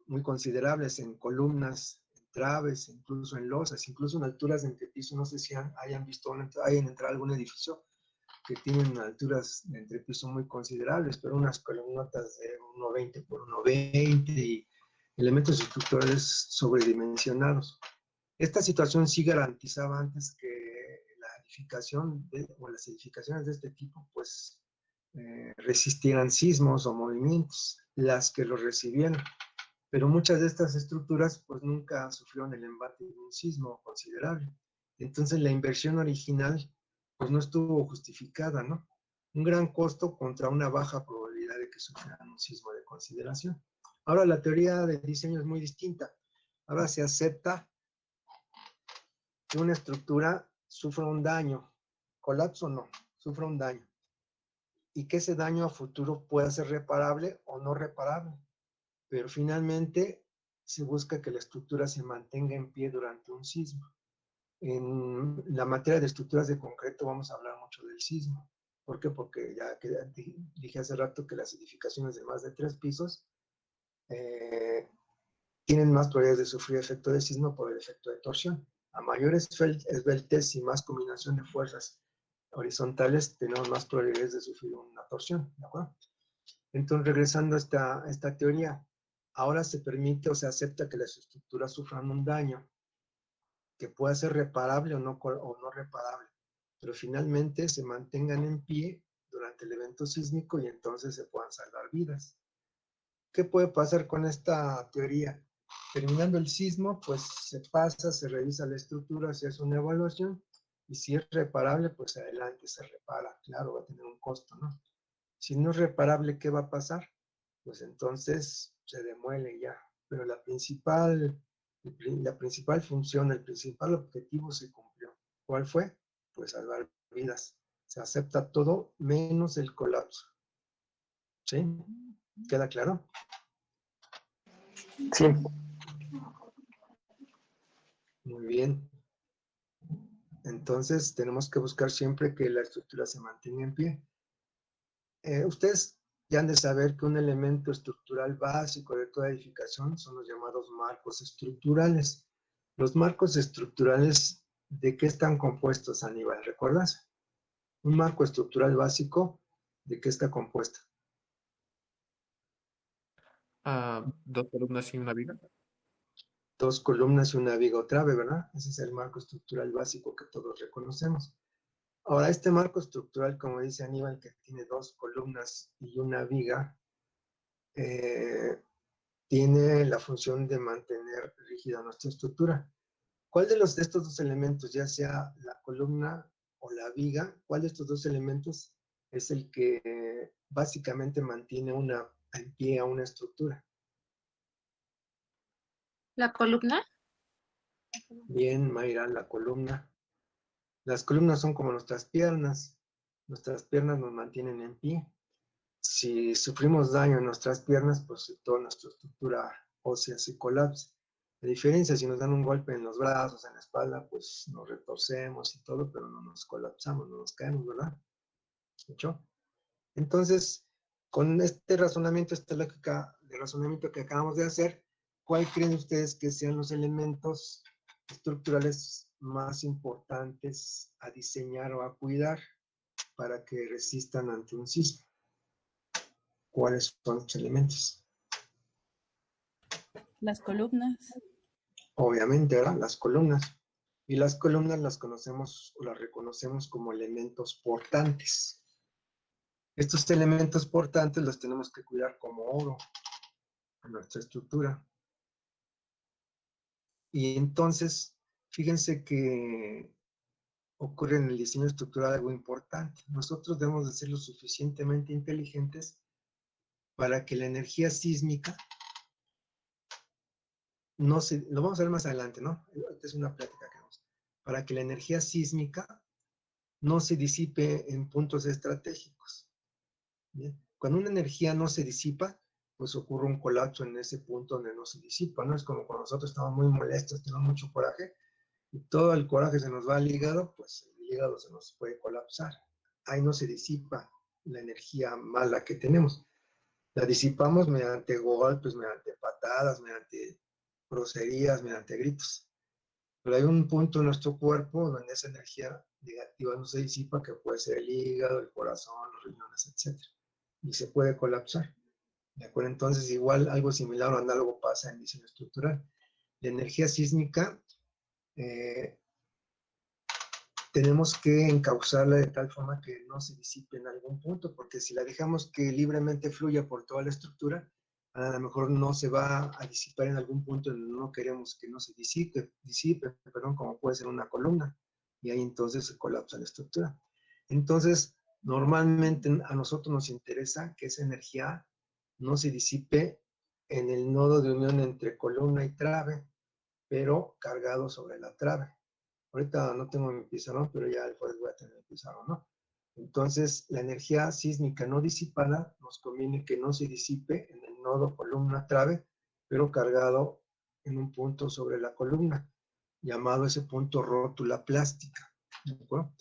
muy considerables en columnas, en traves, incluso en losas, incluso en alturas de entrepiso. No sé si hayan visto, hayan entrado a algún edificio que tienen alturas de entrepiso muy considerables, pero unas columnotas de 1,20 por 1,20 y elementos estructurales sobredimensionados. Esta situación sí garantizaba antes que la edificación o las edificaciones de este tipo pues resistieran sismos o movimientos, las que los recibieron. Pero muchas de estas estructuras pues nunca sufrieron el embate de un sismo considerable. Entonces la inversión original pues no estuvo justificada, ¿no? Un gran costo contra una baja probabilidad de que sufrieran un sismo de consideración. Ahora la teoría del diseño es muy distinta. Ahora se acepta que una estructura sufra un daño, colapso no, sufra un daño, y que ese daño a futuro pueda ser reparable o no reparable, pero finalmente se busca que la estructura se mantenga en pie durante un sismo. En la materia de estructuras de concreto vamos a hablar mucho del sismo. ¿Por qué? Porque ya que dije hace rato que las edificaciones de más de 3 pisos tienen más probabilidades de sufrir efecto de sismo por el efecto de torsión. A mayor esbeltez y más combinación de fuerzas horizontales, tenemos más probabilidades de sufrir una torsión, ¿de acuerdo? Entonces, regresando a esta teoría, ahora se permite o se acepta que las estructuras sufran un daño que pueda ser reparable o no reparable, pero finalmente se mantengan en pie durante el evento sísmico y entonces se puedan salvar vidas. ¿Qué puede pasar con esta teoría? Terminando el sismo, pues se pasa, se revisa la estructura, se hace una evaluación, y si es reparable, pues adelante se repara. Claro, va a tener un costo, ¿no? Si no es reparable, ¿qué va a pasar? Pues entonces se demuele ya. Pero la principal función, el principal objetivo se cumplió. ¿Cuál fue? Pues salvar vidas. Se acepta todo menos el colapso. ¿Sí? ¿Queda claro? Sí. Muy bien. Entonces tenemos que buscar siempre que la estructura se mantenga en pie. Ustedes ya han de saber que un elemento estructural básico de toda edificación son los llamados marcos estructurales. Los marcos estructurales, ¿de qué están compuestos, Aníbal? ¿Recuerdas? Un marco estructural básico, ¿de qué está compuesto? 2 columnas y una viga. 2 columnas y una viga o trave, ¿verdad? Ese es el marco estructural básico que todos reconocemos. Ahora, este marco estructural, como dice Aníbal, que tiene 2 columnas y una viga, tiene la función de mantener rígida nuestra estructura. ¿Cuál de estos 2 elementos, ya sea la columna o la viga, cuál de estos 2 elementos es el que básicamente mantiene en pie a una estructura? ¿La columna? Bien, Mayra, la columna. Las columnas son como nuestras piernas. Nuestras piernas nos mantienen en pie. Si sufrimos daño en nuestras piernas, pues toda nuestra estructura ósea se colapsa. La diferencia, si nos dan un golpe en los brazos, en la espalda, pues nos retorcemos y todo, pero no nos colapsamos, no nos caemos, ¿verdad? ¿Escuchó? Entonces, con este razonamiento, esta lógica de razonamiento que acabamos de hacer, ¿cuál creen ustedes que sean los elementos estructurales más importantes a diseñar o a cuidar para que resistan ante un sismo? ¿Cuáles son los elementos? Las columnas. Obviamente, ¿verdad? Las columnas. Y las columnas las conocemos o las reconocemos como elementos portantes. Estos elementos portantes los tenemos que cuidar como oro en nuestra estructura. Y entonces, fíjense que ocurre en el diseño estructural algo importante. Nosotros debemos de ser lo suficientemente inteligentes para que la energía sísmica lo vamos a ver más adelante, ¿no? Esta es una plática que vamos. Para que la energía sísmica no se disipe en puntos estratégicos. ¿Bien? Cuando una energía no se disipa, pues ocurre un colapso en ese punto donde no se disipa, ¿no? Es como cuando nosotros estamos muy molestos, tenemos mucho coraje, y todo el coraje se nos va al hígado, pues el hígado se nos puede colapsar. Ahí no se disipa la energía mala que tenemos. La disipamos mediante golpes, mediante patadas, mediante groserías, mediante gritos. Pero hay un punto en nuestro cuerpo donde esa energía negativa no se disipa, que puede ser el hígado, el corazón, los riñones, etc. Y se puede colapsar. ¿De acuerdo? Entonces, igual algo similar o análogo pasa en diseño estructural. La energía sísmica tenemos que encauzarla de tal forma que no se disipe en algún punto, porque si la dejamos que libremente fluya por toda la estructura, a lo mejor no se va a disipar en algún punto donde no queremos que no se disipe, como puede ser una columna, y ahí entonces se colapsa la estructura. Entonces, normalmente a nosotros nos interesa que esa energía no se disipe en el nodo de unión entre columna y trave, pero cargado sobre la trave. Ahorita no tengo mi pizarrón, pero ya después voy a tener el pizarrón, ¿no? Entonces, la energía sísmica no disipada nos conviene que no se disipe en el nodo columna-trave, pero cargado en un punto sobre la columna, llamado ese punto rótula plástica. ¿De acuerdo?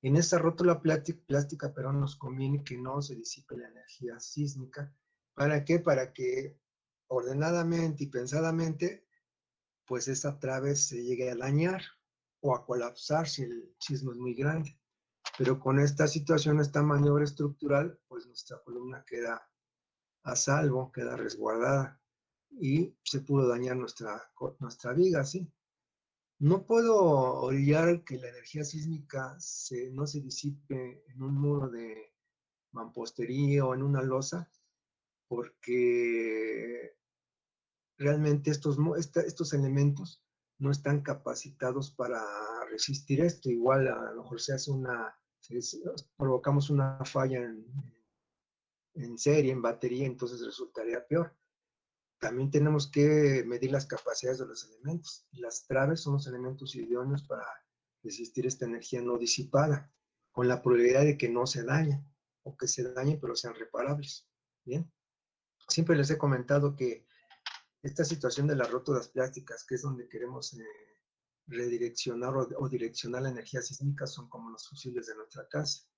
En esa rótula plástica, pero nos conviene que no se disipe la energía sísmica. ¿Para qué? Para que ordenadamente y pensadamente, pues esa trave se llegue a dañar o a colapsar si el sismo es muy grande. Pero con esta situación, esta maniobra estructural, pues nuestra columna queda a salvo, queda resguardada y se pudo dañar nuestra viga, ¿sí? No puedo orillar que la energía sísmica no se disipe en un muro de mampostería o en una losa, porque realmente estos elementos no están capacitados para resistir esto. Igual a lo mejor provocamos una falla en serie, en batería, entonces resultaría peor. También tenemos que medir las capacidades de los elementos. Las traves son los elementos idóneos para resistir esta energía no disipada, con la probabilidad de que no se dañen, o que se dañen pero sean reparables. Bien, siempre les he comentado que esta situación de las rótulas plásticas, que es donde queremos redireccionar o direccionar la energía sísmica, son como los fusibles de nuestra casa.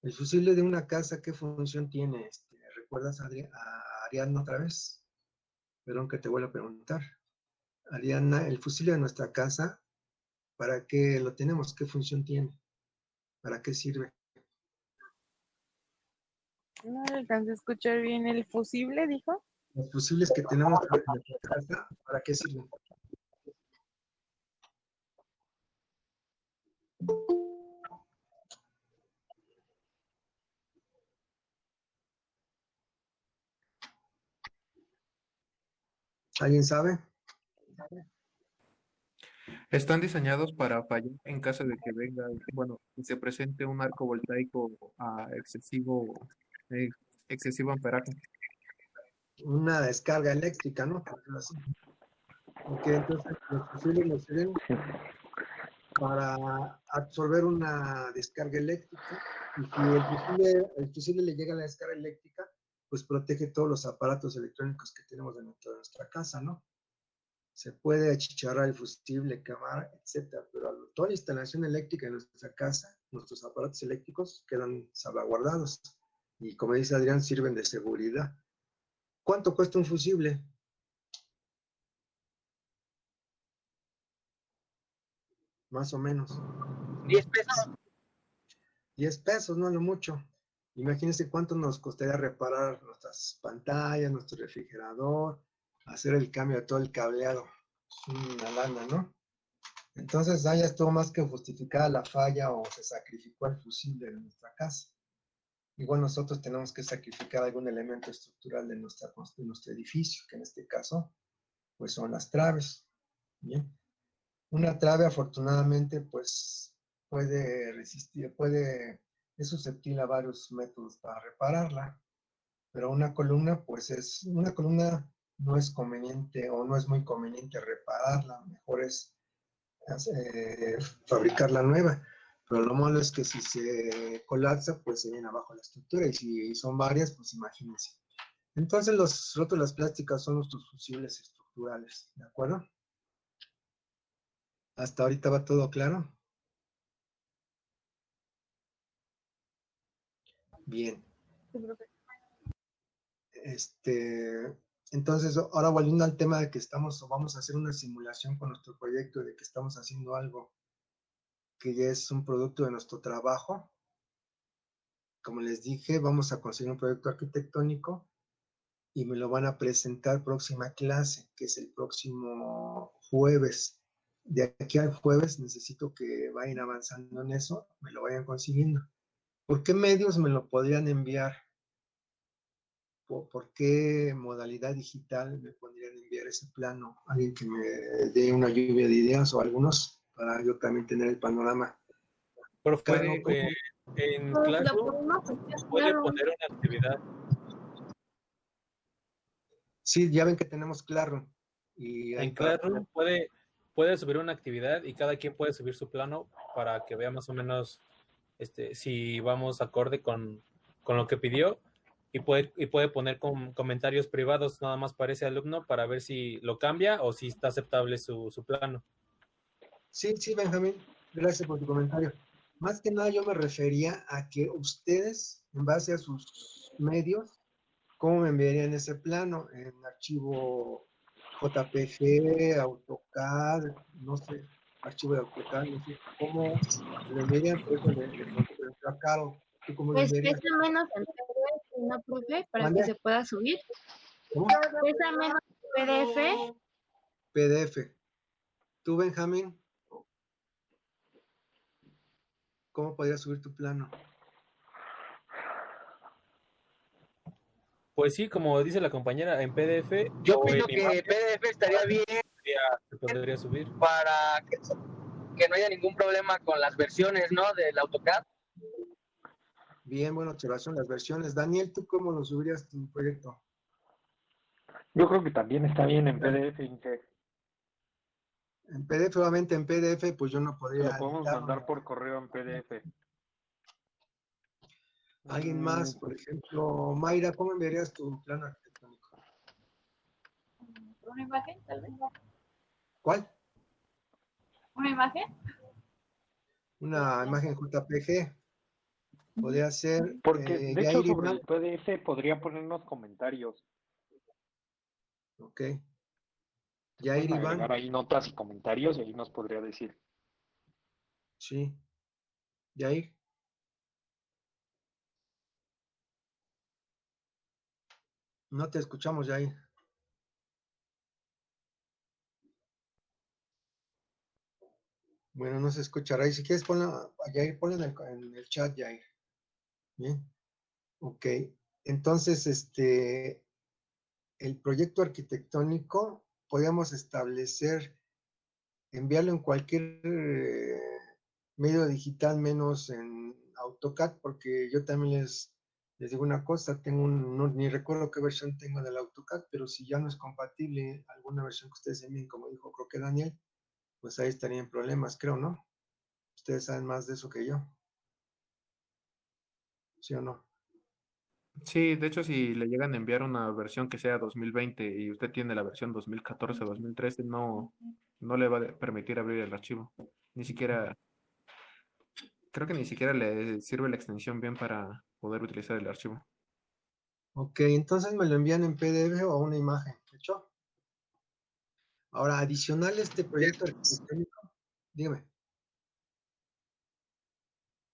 El fusible de una casa, ¿qué función tiene? ¿Recuerdas a Ariadna otra vez? Perdón que te vuelva a preguntar. Ariadna, el fusible de nuestra casa, ¿para qué lo tenemos? ¿Qué función tiene? ¿Para qué sirve? No alcancé a escuchar bien. ¿El fusible, dijo? Los fusibles que tenemos en nuestra casa, ¿para qué sirven? ¿Alguien sabe? Están diseñados para fallar en caso de que venga, bueno, que se presente un arco voltaico a excesivo amperaje. Una descarga eléctrica, ¿no? Porque entonces los fusibles nos sirven para absorber una descarga eléctrica, y si el fusible le llega a la descarga eléctrica, pues protege todos los aparatos electrónicos que tenemos dentro de nuestra casa, ¿no? Se puede achicharrar el fusible, quemar, etcétera, pero toda la instalación eléctrica en nuestra casa, nuestros aparatos eléctricos quedan salvaguardados, y como dice Adrián, sirven de seguridad. ¿Cuánto cuesta un fusible? Más o menos. 10 pesos. 10 pesos, no lo mucho. Imagínense cuánto nos costaría reparar nuestras pantallas, nuestro refrigerador, hacer el cambio de todo el cableado. Es una lana, ¿no? Entonces, ya estuvo más que justificada la falla, o se sacrificó el fusible de nuestra casa. Igual nosotros tenemos que sacrificar algún elemento estructural de nuestro edificio, que en este caso, pues son las traves. Bien. Una trave, afortunadamente, pues puede resistir, es susceptible a varios métodos para repararla, pero una columna no es conveniente, o no es muy conveniente repararla, mejor es fabricarla nueva. Pero lo malo es que si se colapsa, pues se viene abajo la estructura, y si son varias, pues imagínense. Entonces los rótulas plásticas son nuestros fusibles estructurales, ¿de acuerdo? Hasta ahorita va todo claro. Bien. Sí, profe. Entonces, ahora volviendo al tema de que vamos a hacer una simulación con nuestro proyecto, de que estamos haciendo algo que ya es un producto de nuestro trabajo. Como les dije, vamos a conseguir un proyecto arquitectónico y me lo van a presentar próxima clase, que es el próximo jueves. De aquí al jueves necesito que vayan avanzando en eso, me lo vayan consiguiendo. ¿Por qué medios me lo podrían enviar? ¿Por qué modalidad digital me podrían enviar ese plano? Alguien que me dé una lluvia de ideas o algunos para yo también tener el panorama. Profe, Claro, en Pues lo Classroom podemos hacer, puede claro. poner una actividad. sí, ya ven que tenemos Claro. Y En Classroom puede subir una actividad y cada quien puede subir su plano para que vea más o menos si vamos acorde con lo que pidió y puede poner comentarios privados nada más para ese alumno para ver si lo cambia o si está aceptable su plano. Sí, Benjamín, gracias por tu comentario. Más que nada yo me refería a que ustedes, en base a sus medios, ¿cómo me enviarían ese plano? En archivo JPG, AutoCAD, no sé, archivo de AutoCAD, no sé, ¿cómo lo enviarían? Por eso le pregunto a Caro, ¿tú cómo lo Pues enviarías? pesa menos en PDF, ¿no, profe? Para que ¿Mande? se pueda subir. ¿Cómo? Pesa menos en PDF. PDF. ¿Tú, Benjamín, cómo podrías subir tu plano? Pues sí, como dice la compañera, en PDF Yo o opino en que imagen PDF estaría bien se podría subir. para que no haya ningún problema con las versiones, ¿no? Del AutoCAD. Bien, buena observación, las versiones. Daniel, ¿tú cómo lo subirías tu proyecto? Yo creo que también está bien en PDF, Inge. En PDF, obviamente en PDF, pues yo no Se podría lo podemos editarlo. mandar por correo en PDF. Alguien más, por ejemplo, Mayra, ¿cómo enviarías tu plano arquitectónico? ¿Una imagen, tal vez? ¿Cuál? ¿Una imagen? Una imagen JPG. Podría ser Porque, de hecho, Yair sobre Iván. el PDF podría ponernos comentarios. Ok. Pueden Yair Iván. agregar ahí notas y comentarios y ahí nos podría decir. Sí. Yair. No te escuchamos, Yair. Bueno, no se escuchará. Y si quieres, ponlo, Yair, ponlo en el chat, Yair. Bien. Ok. Entonces, el proyecto arquitectónico, podríamos establecer, enviarlo en cualquier medio digital menos en AutoCAD, porque yo también les digo una cosa, ni recuerdo qué versión tengo del AutoCAD, pero si ya no es compatible alguna versión que ustedes envíen, como dijo, creo que Daniel, pues ahí estarían problemas, creo, ¿no? Ustedes saben más de eso que yo. ¿Sí o no? Sí, de hecho, si le llegan a enviar una versión que sea 2020 y usted tiene la versión 2014 o 2013, no le va a permitir abrir el archivo. Ni siquiera, creo que ni siquiera le sirve la extensión bien para poder utilizar el archivo. Ok, entonces me lo envían en PDF o una imagen, ¿de hecho? Ahora, adicional a este proyecto arquitectónico, dígame,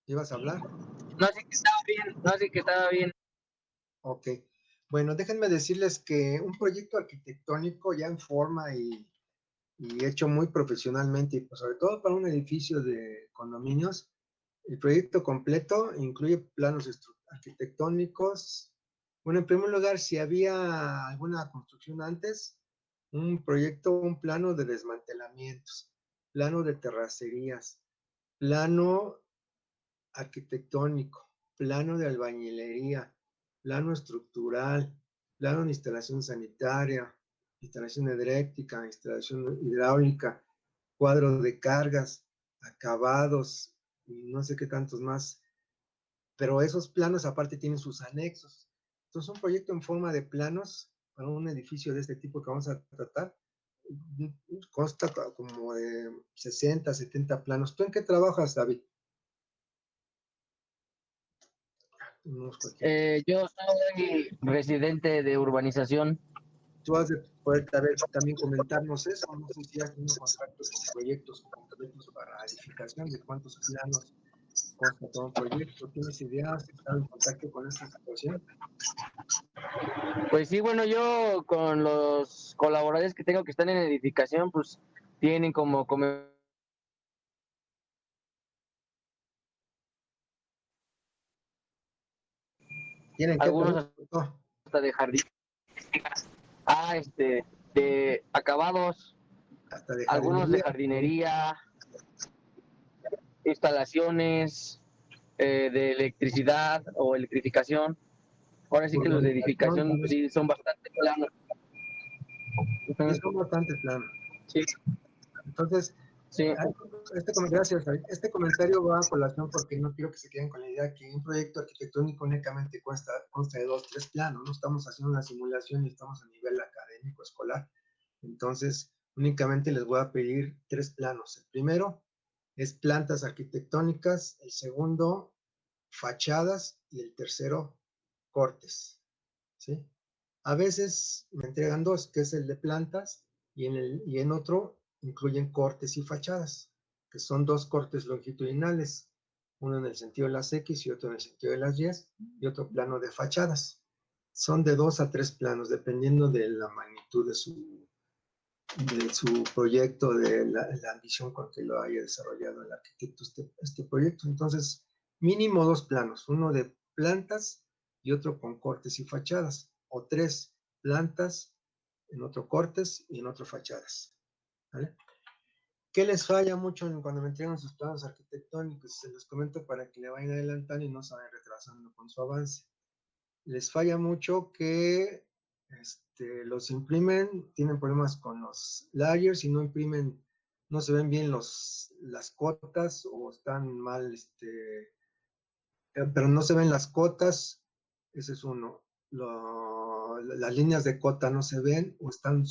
¿ibas a hablar? No, sí que estaba bien, no, sí que estaba bien. Ok. Bueno, déjenme decirles que un proyecto arquitectónico ya en forma y hecho muy profesionalmente, y pues sobre todo para un edificio de condominios, el proyecto completo incluye planos arquitectónicos. Bueno, en primer lugar, si había alguna construcción antes, un proyecto, un plano de desmantelamientos, plano de terracerías, plano arquitectónico, plano de albañilería, plano estructural, plano de instalación sanitaria, instalación eléctrica, instalación hidráulica, cuadro de cargas, acabados y no sé qué tantos más. Pero esos planos aparte tienen sus anexos. Entonces, un proyecto en forma de planos para un edificio de este tipo que vamos a tratar consta como de 60, 70 planos. ¿Tú en qué trabajas, David? Yo soy residente de urbanización. Tú has de poder también comentarnos eso. No sé si has tenido contactos con proyectos concretos para edificación, de cuántos planos consta todo un proyecto. ¿Tienes ideas? ¿Has estado en contacto con esta situación? Pues sí, bueno, yo con los colaboradores que tengo que están en edificación, pues tienen como ¿Tienen qué? algunos hasta de jardín. De acabados, Hasta de algunos de jardinería, instalaciones de electricidad o electrificación. Ahora sí que los de edificación pues, sí son bastante planos. Sí, son bastante planos. Sí. Entonces, sí. Gracias, David. Este comentario va a colación porque no quiero que se queden con la idea que un proyecto arquitectónico únicamente consta de 2, 3 planos. No estamos haciendo una simulación y estamos a nivel académico, escolar. Entonces, únicamente les voy a pedir 3 planos. El primero es plantas arquitectónicas, el segundo, fachadas, y el tercero, cortes. ¿Sí? A veces me entregan 2, que es el de plantas, y en otro incluyen cortes y fachadas, que son 2 cortes longitudinales, uno en el sentido de las X y otro en el sentido de las Y, y otro plano de fachadas. Son de 2 a 3 planos, dependiendo de la magnitud de su proyecto, de la ambición con que lo haya desarrollado el arquitecto este proyecto. Entonces, mínimo 2 planos, uno de plantas y otro con cortes y fachadas, o 3 plantas, en otro cortes y en otro fachadas. ¿Vale? ¿Qué les falla mucho cuando me entregan sus planos arquitectónicos? Se los comento para que le vayan adelantando y no se vayan retrasando con su avance. Les falla mucho que los imprimen, tienen problemas con los layers y no imprimen, no se ven bien las cotas o están mal, pero no se ven las cotas, ese es uno. Las líneas de cota no se ven o están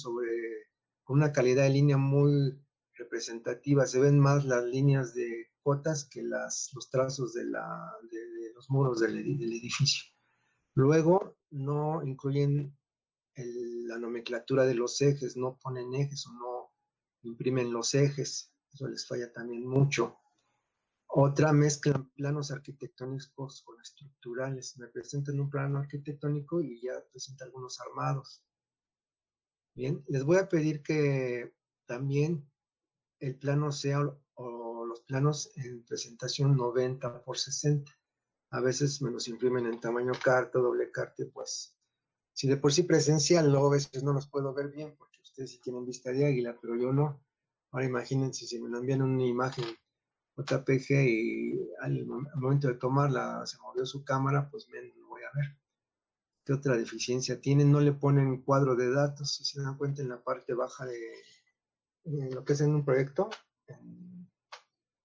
con una calidad de línea muy representativa, se ven más las líneas de cotas que los trazos de los muros del edificio. Luego, no incluyen la nomenclatura de los ejes, no ponen ejes o no imprimen los ejes, eso les falla también mucho. Otra, mezclan planos arquitectónicos con estructurales. Me presentan un plano arquitectónico y ya presenta algunos armados. Bien, les voy a pedir que también el plano sea o los planos en presentación 90 por 60. A veces me los imprimen en tamaño carta, doble carta, pues si de por sí presencial, luego a veces no los puedo ver bien porque ustedes sí tienen vista de águila, pero yo no. Ahora imagínense si me lo envían una imagen JPG y al momento de tomarla se movió su cámara, pues lo voy a ver. ¿Qué otra deficiencia tienen? No le ponen cuadro de datos, si se dan cuenta en la parte baja de lo que es en un proyecto, en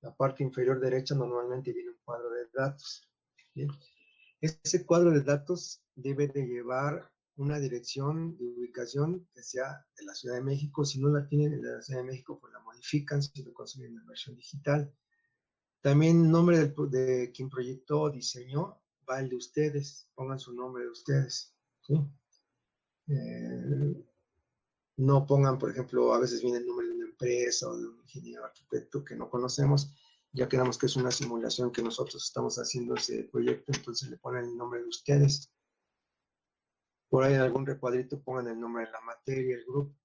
la parte inferior derecha normalmente viene un cuadro de datos. ¿Bien? Ese cuadro de datos debe de llevar una dirección de ubicación que sea de la Ciudad de México. Si no la tienen de la Ciudad de México, pues la modifican si lo consiguen en versión digital. También nombre de quien proyectó o diseñó va el de ustedes. Pongan su nombre de ustedes. ¿Sí? No pongan, por ejemplo, a veces viene el nombre de una empresa o de un ingeniero arquitecto que no conocemos. Ya quedamos que es una simulación que nosotros estamos haciendo ese proyecto, entonces le ponen el nombre de ustedes. Por ahí en algún recuadrito pongan el nombre de la materia, el grupo.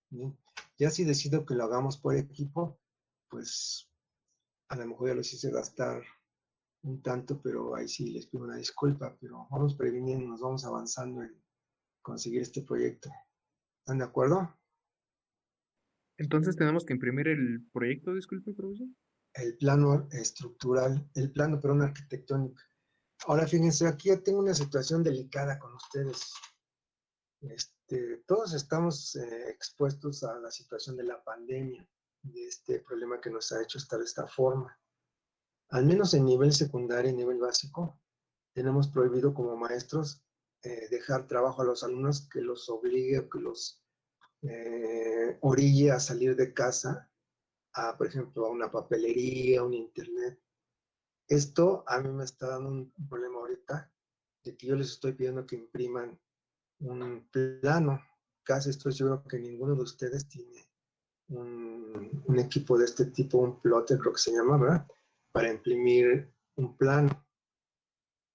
¿Sí? Ya si decido que lo hagamos por equipo, pues a lo mejor ya los hice gastar un tanto, pero ahí sí les pido una disculpa, pero vamos previniendo, nos vamos avanzando en conseguir este proyecto. ¿Están de acuerdo? Entonces tenemos que imprimir el proyecto, disculpe, profesor. El plano estructural, el plano, pero un arquitectónico. Ahora fíjense, aquí ya tengo una situación delicada con ustedes. Todos estamos expuestos a la situación de la pandemia, de este problema que nos ha hecho estar de esta forma. Al menos en nivel secundario y nivel básico, tenemos prohibido como maestros dejar trabajo a los alumnos que los obligue o que los orille a salir de casa, a, por ejemplo, a una papelería, a un internet. Esto a mí me está dando un problema ahorita, de que yo les estoy pidiendo que impriman un plano. Casi estoy seguro que ninguno de ustedes tiene un equipo de este tipo, un plotter creo que se llama, ¿verdad? Para imprimir un plano.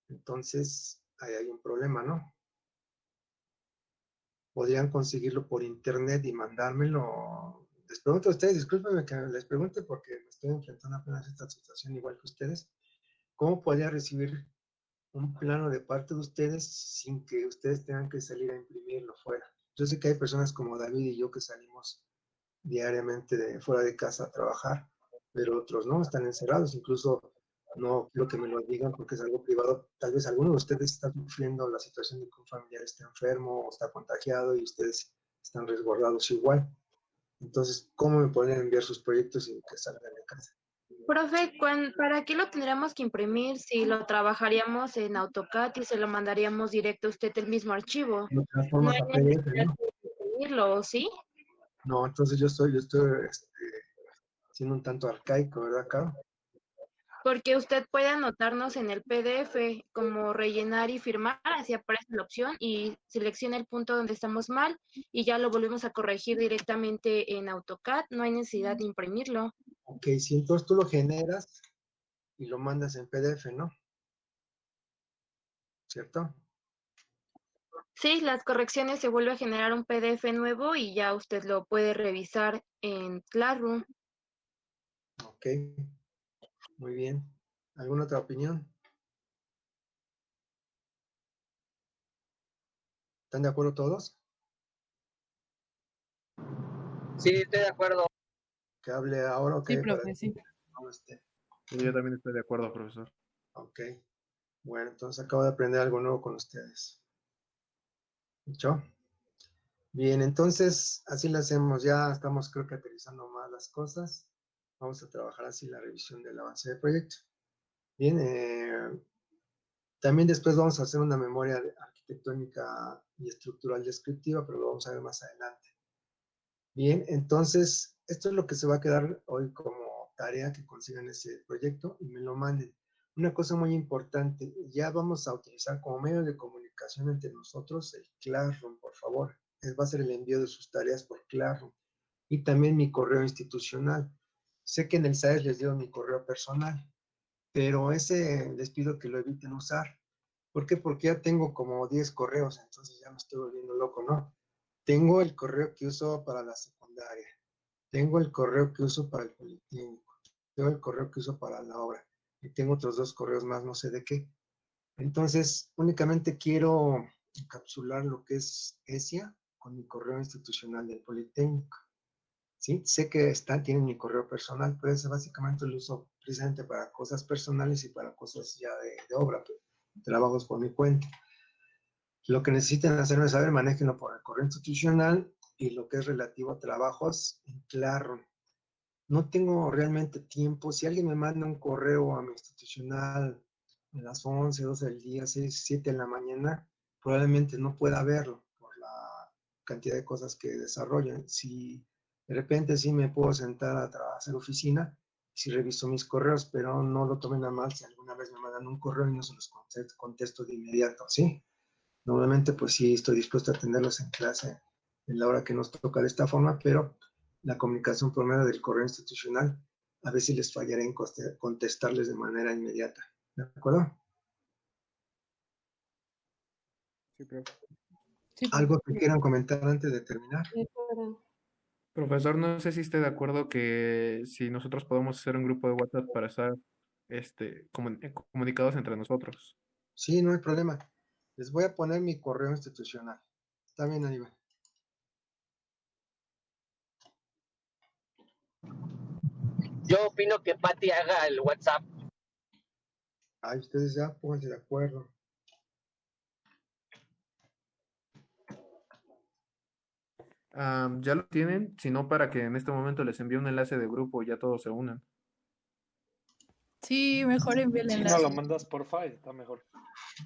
Entonces, ahí hay un problema, ¿no? Podrían conseguirlo por internet y mandármelo. Les pregunto a ustedes, discúlpenme que les pregunte porque me estoy enfrentando apenas a esta situación igual que ustedes. ¿Cómo podría recibir un plano de parte de ustedes sin que ustedes tengan que salir a imprimirlo fuera? Yo sé que hay personas como David y yo que salimos diariamente de fuera de casa a trabajar, pero otros no, están encerrados. Incluso no quiero que me lo digan porque es algo privado. Tal vez alguno de ustedes está sufriendo la situación de que un familiar está enfermo o está contagiado y ustedes están resguardados igual. Entonces, ¿cómo me pueden enviar sus proyectos sin que salgan de casa? Profe, ¿para qué lo tendríamos que imprimir si lo trabajaríamos en AutoCAD y se lo mandaríamos directo a usted el mismo archivo? Lo No transformas hay a PDF, necesidad ¿no? de imprimirlo, ¿sí? No, entonces yo estoy siendo un tanto arcaico, ¿verdad, Caro? Porque usted puede anotarnos en el PDF como rellenar y firmar, así aparece la opción y selecciona el punto donde estamos mal y ya lo volvemos a corregir directamente en AutoCAD, no hay necesidad de imprimirlo. Ok, si entonces tú lo generas y lo mandas en PDF, ¿no? ¿Cierto? Sí, las correcciones se vuelve a generar un PDF nuevo y ya usted lo puede revisar en Classroom. Ok, muy bien. ¿Alguna otra opinión? ¿Están de acuerdo todos? Sí, estoy de acuerdo. Que hable ahora, ok, Sí, para profe, sí. que no esté. Sí, yo también estoy de acuerdo, profesor. Ok, bueno, entonces acabo de aprender algo nuevo con ustedes. ¿Hecho? Bien, entonces así lo hacemos. Ya estamos, creo que aterrizando más las cosas. Vamos a trabajar así la revisión del avance del proyecto. Bien, también después vamos a hacer una memoria arquitectónica y estructural descriptiva, pero lo vamos a ver más adelante. Bien, entonces, esto es lo que se va a quedar hoy como tarea, que consigan ese proyecto y me lo manden. Una cosa muy importante, ya vamos a utilizar como medio de comunicación entre nosotros el Classroom, por favor. Va a ser el envío de sus tareas por Classroom. Y también mi correo institucional. Sé que en el SAES les dio mi correo personal, pero ese les pido que lo eviten usar. ¿Por qué? Porque ya tengo como 10 correos, entonces ya me estoy volviendo loco, ¿no? Tengo el correo que uso para la secundaria, tengo el correo que uso para el politécnico, tengo el correo que uso para la obra, y tengo otros 2 correos más, no sé de qué. Entonces, únicamente quiero encapsular lo que es ESIA con mi correo institucional del politécnico. ¿Sí? Sé que tienen mi correo personal, pero ese básicamente lo uso precisamente para cosas personales y para cosas ya de obra, trabajos por mi cuenta. Lo que necesiten hacerme saber, manéjenlo por el correo institucional y lo que es relativo a trabajos en Claro. No tengo realmente tiempo. Si alguien me manda un correo a mi institucional a las 11, 12 del día, 6, 7 de la mañana, probablemente no pueda verlo por la cantidad de cosas que desarrollan. Si de repente sí me puedo sentar a hacer oficina, si reviso mis correos, pero no lo tomen a mal si alguna vez me mandan un correo y no se los contesto de inmediato, ¿sí? Normalmente, pues sí, estoy dispuesto a atenderlos en clase en la hora que nos toca de esta forma, pero la comunicación por medio del correo institucional a veces les fallará en contestarles de manera inmediata. ¿De acuerdo? Sí, profe. Sí, profe. ¿Algo que quieran comentar antes de terminar? Profesor, no sé si esté de acuerdo que si nosotros podemos hacer un grupo de WhatsApp para estar comunicados entre nosotros. Sí, no hay problema. Les voy a poner mi correo institucional. Está bien, Aníbal. Yo opino que Patty haga el WhatsApp. Ay, ustedes ya pónganse de acuerdo. Ya lo tienen, sino para que en este momento les envíe un enlace de grupo y ya todos se unan. Sí, mejor envía el Si no enlace. lo mandas por file, está mejor.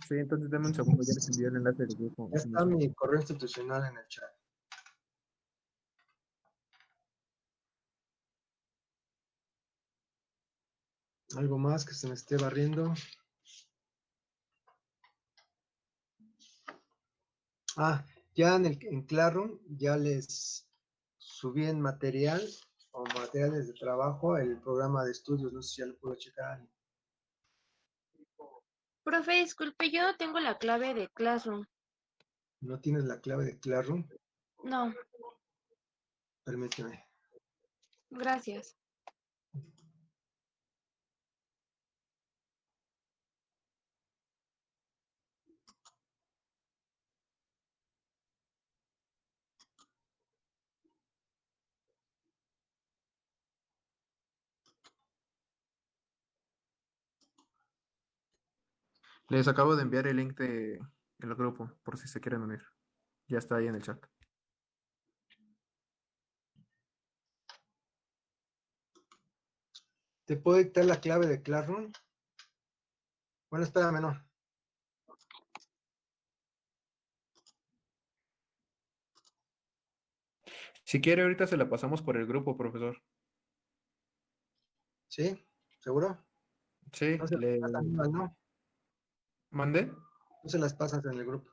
Sí, entonces dame un segundo, ya les envié el enlace del grupo. Ya está mi correo institucional en el chat. ¿Algo más que se me esté barriendo? Ya en Classroom ya les subí en material o materiales de trabajo el programa de estudios, no sé si ya lo puedo checar. Profe, disculpe, yo no tengo la clave de Classroom. ¿No tienes la clave de Classroom? No, Permíteme. gracias. Les acabo de enviar el link del grupo, por si se quieren unir. Ya está ahí en el chat. ¿Te puedo dictar la clave de Classroom? Bueno, espérame, no. Si quiere, ahorita se la pasamos por el grupo, profesor. ¿Sí? ¿Seguro? Sí, No se las pasas, ¿no? ¿Mandé? No se las pasas en el grupo.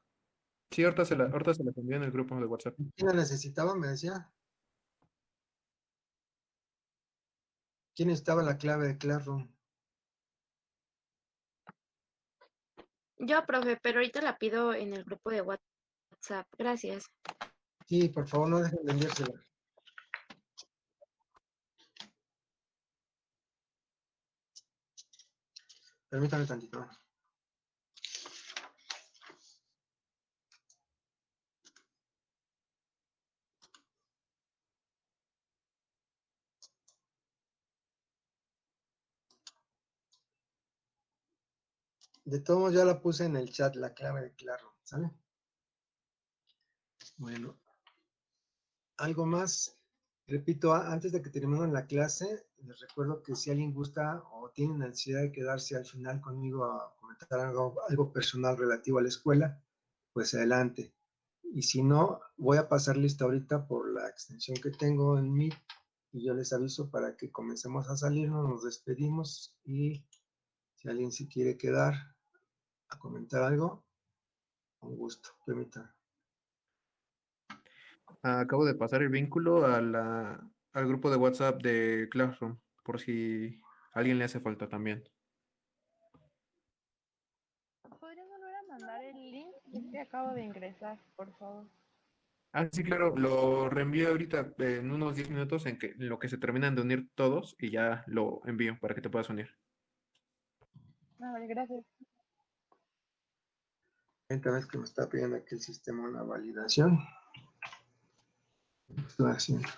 Sí, ahorita se las envío en el grupo de WhatsApp. ¿Quién la necesitaba? Me decía. ¿Quién necesitaba la clave de Classroom? Yo, profe, pero ahorita la pido en el grupo de WhatsApp. Gracias. Sí, por favor, no dejen de enviársela. Permítame tantito. De todos modos, ya la puse en el chat, la clave de Classroom, ¿sale? Bueno, algo más. Repito, antes de que terminemos la clase, les recuerdo que si alguien gusta o tiene necesidad de quedarse al final conmigo a comentar algo personal relativo a la escuela, pues adelante. Y si no, voy a pasar lista ahorita por la extensión que tengo en Meet y yo les aviso para que comencemos a salirnos, nos despedimos y si alguien se quiere quedar a comentar algo, con gusto, permítanme. Acabo de pasar el vínculo al grupo de WhatsApp de Classroom, por si a alguien le hace falta también. ¿Podrías volver a mandar el link? Es que acabo de ingresar, por favor. Sí, claro, lo reenvío ahorita en unos 10 minutos en lo que se terminan de unir todos y ya lo envío para que te puedas unir. Vale, gracias. Esta vez que me está pidiendo aquí el sistema una validación. Estoy haciendo.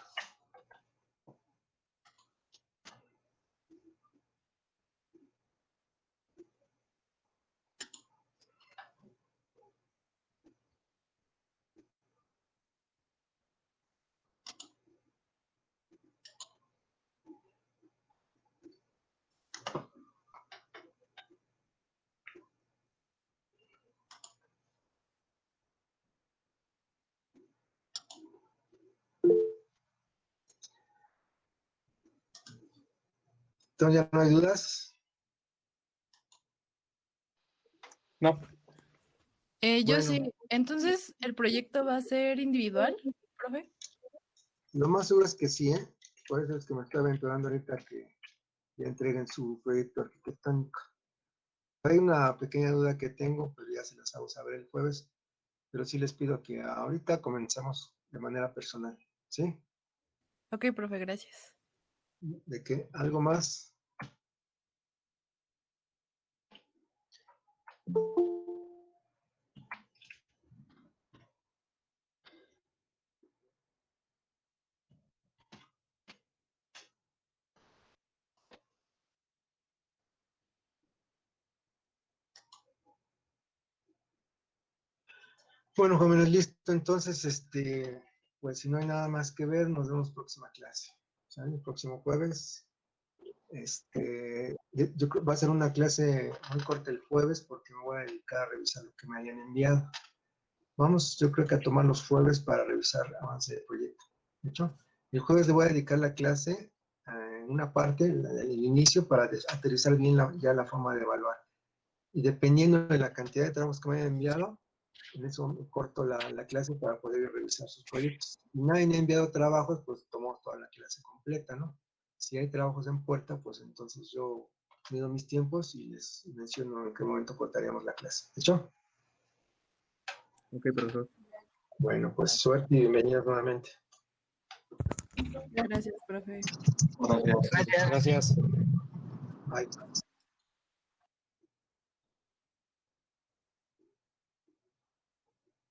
Entonces ya no hay dudas. No. Yo Bueno. sí. Entonces, ¿el proyecto va a ser individual, profe? Lo más seguro es que sí, ¿eh? Por eso es que me estoy aventurando ahorita que ya entreguen su proyecto arquitectónico. Hay una pequeña duda que tengo, pero ya se las hago saber el jueves. Pero sí les pido que ahorita comencemos de manera personal, ¿sí? Ok, profe, gracias. ¿De qué? ¿Algo más? Bueno, jóvenes, listo. Entonces, pues si no hay nada más que ver, nos vemos próxima clase. ¿Sale? El próximo jueves Yo creo que va a ser una clase muy corta el jueves porque me voy a dedicar a revisar lo que me hayan enviado. Vamos, yo creo que a tomar los jueves para revisar avance de proyecto. ¿De hecho? El jueves le voy a dedicar la clase en una parte, el inicio, para aterrizar bien ya la forma de evaluar. Y dependiendo de la cantidad de trabajos que me hayan enviado, en eso corto la clase para poder revisar sus proyectos. Si nadie me ha enviado trabajos, pues tomo toda la clase completa, ¿no? Si hay trabajos en puerta, pues entonces yo mido mis tiempos y les menciono en qué momento cortaríamos la clase. ¿De hecho? Ok, profesor. Bueno, pues suerte y bienvenidos nuevamente. Gracias, profe. Gracias. Bye.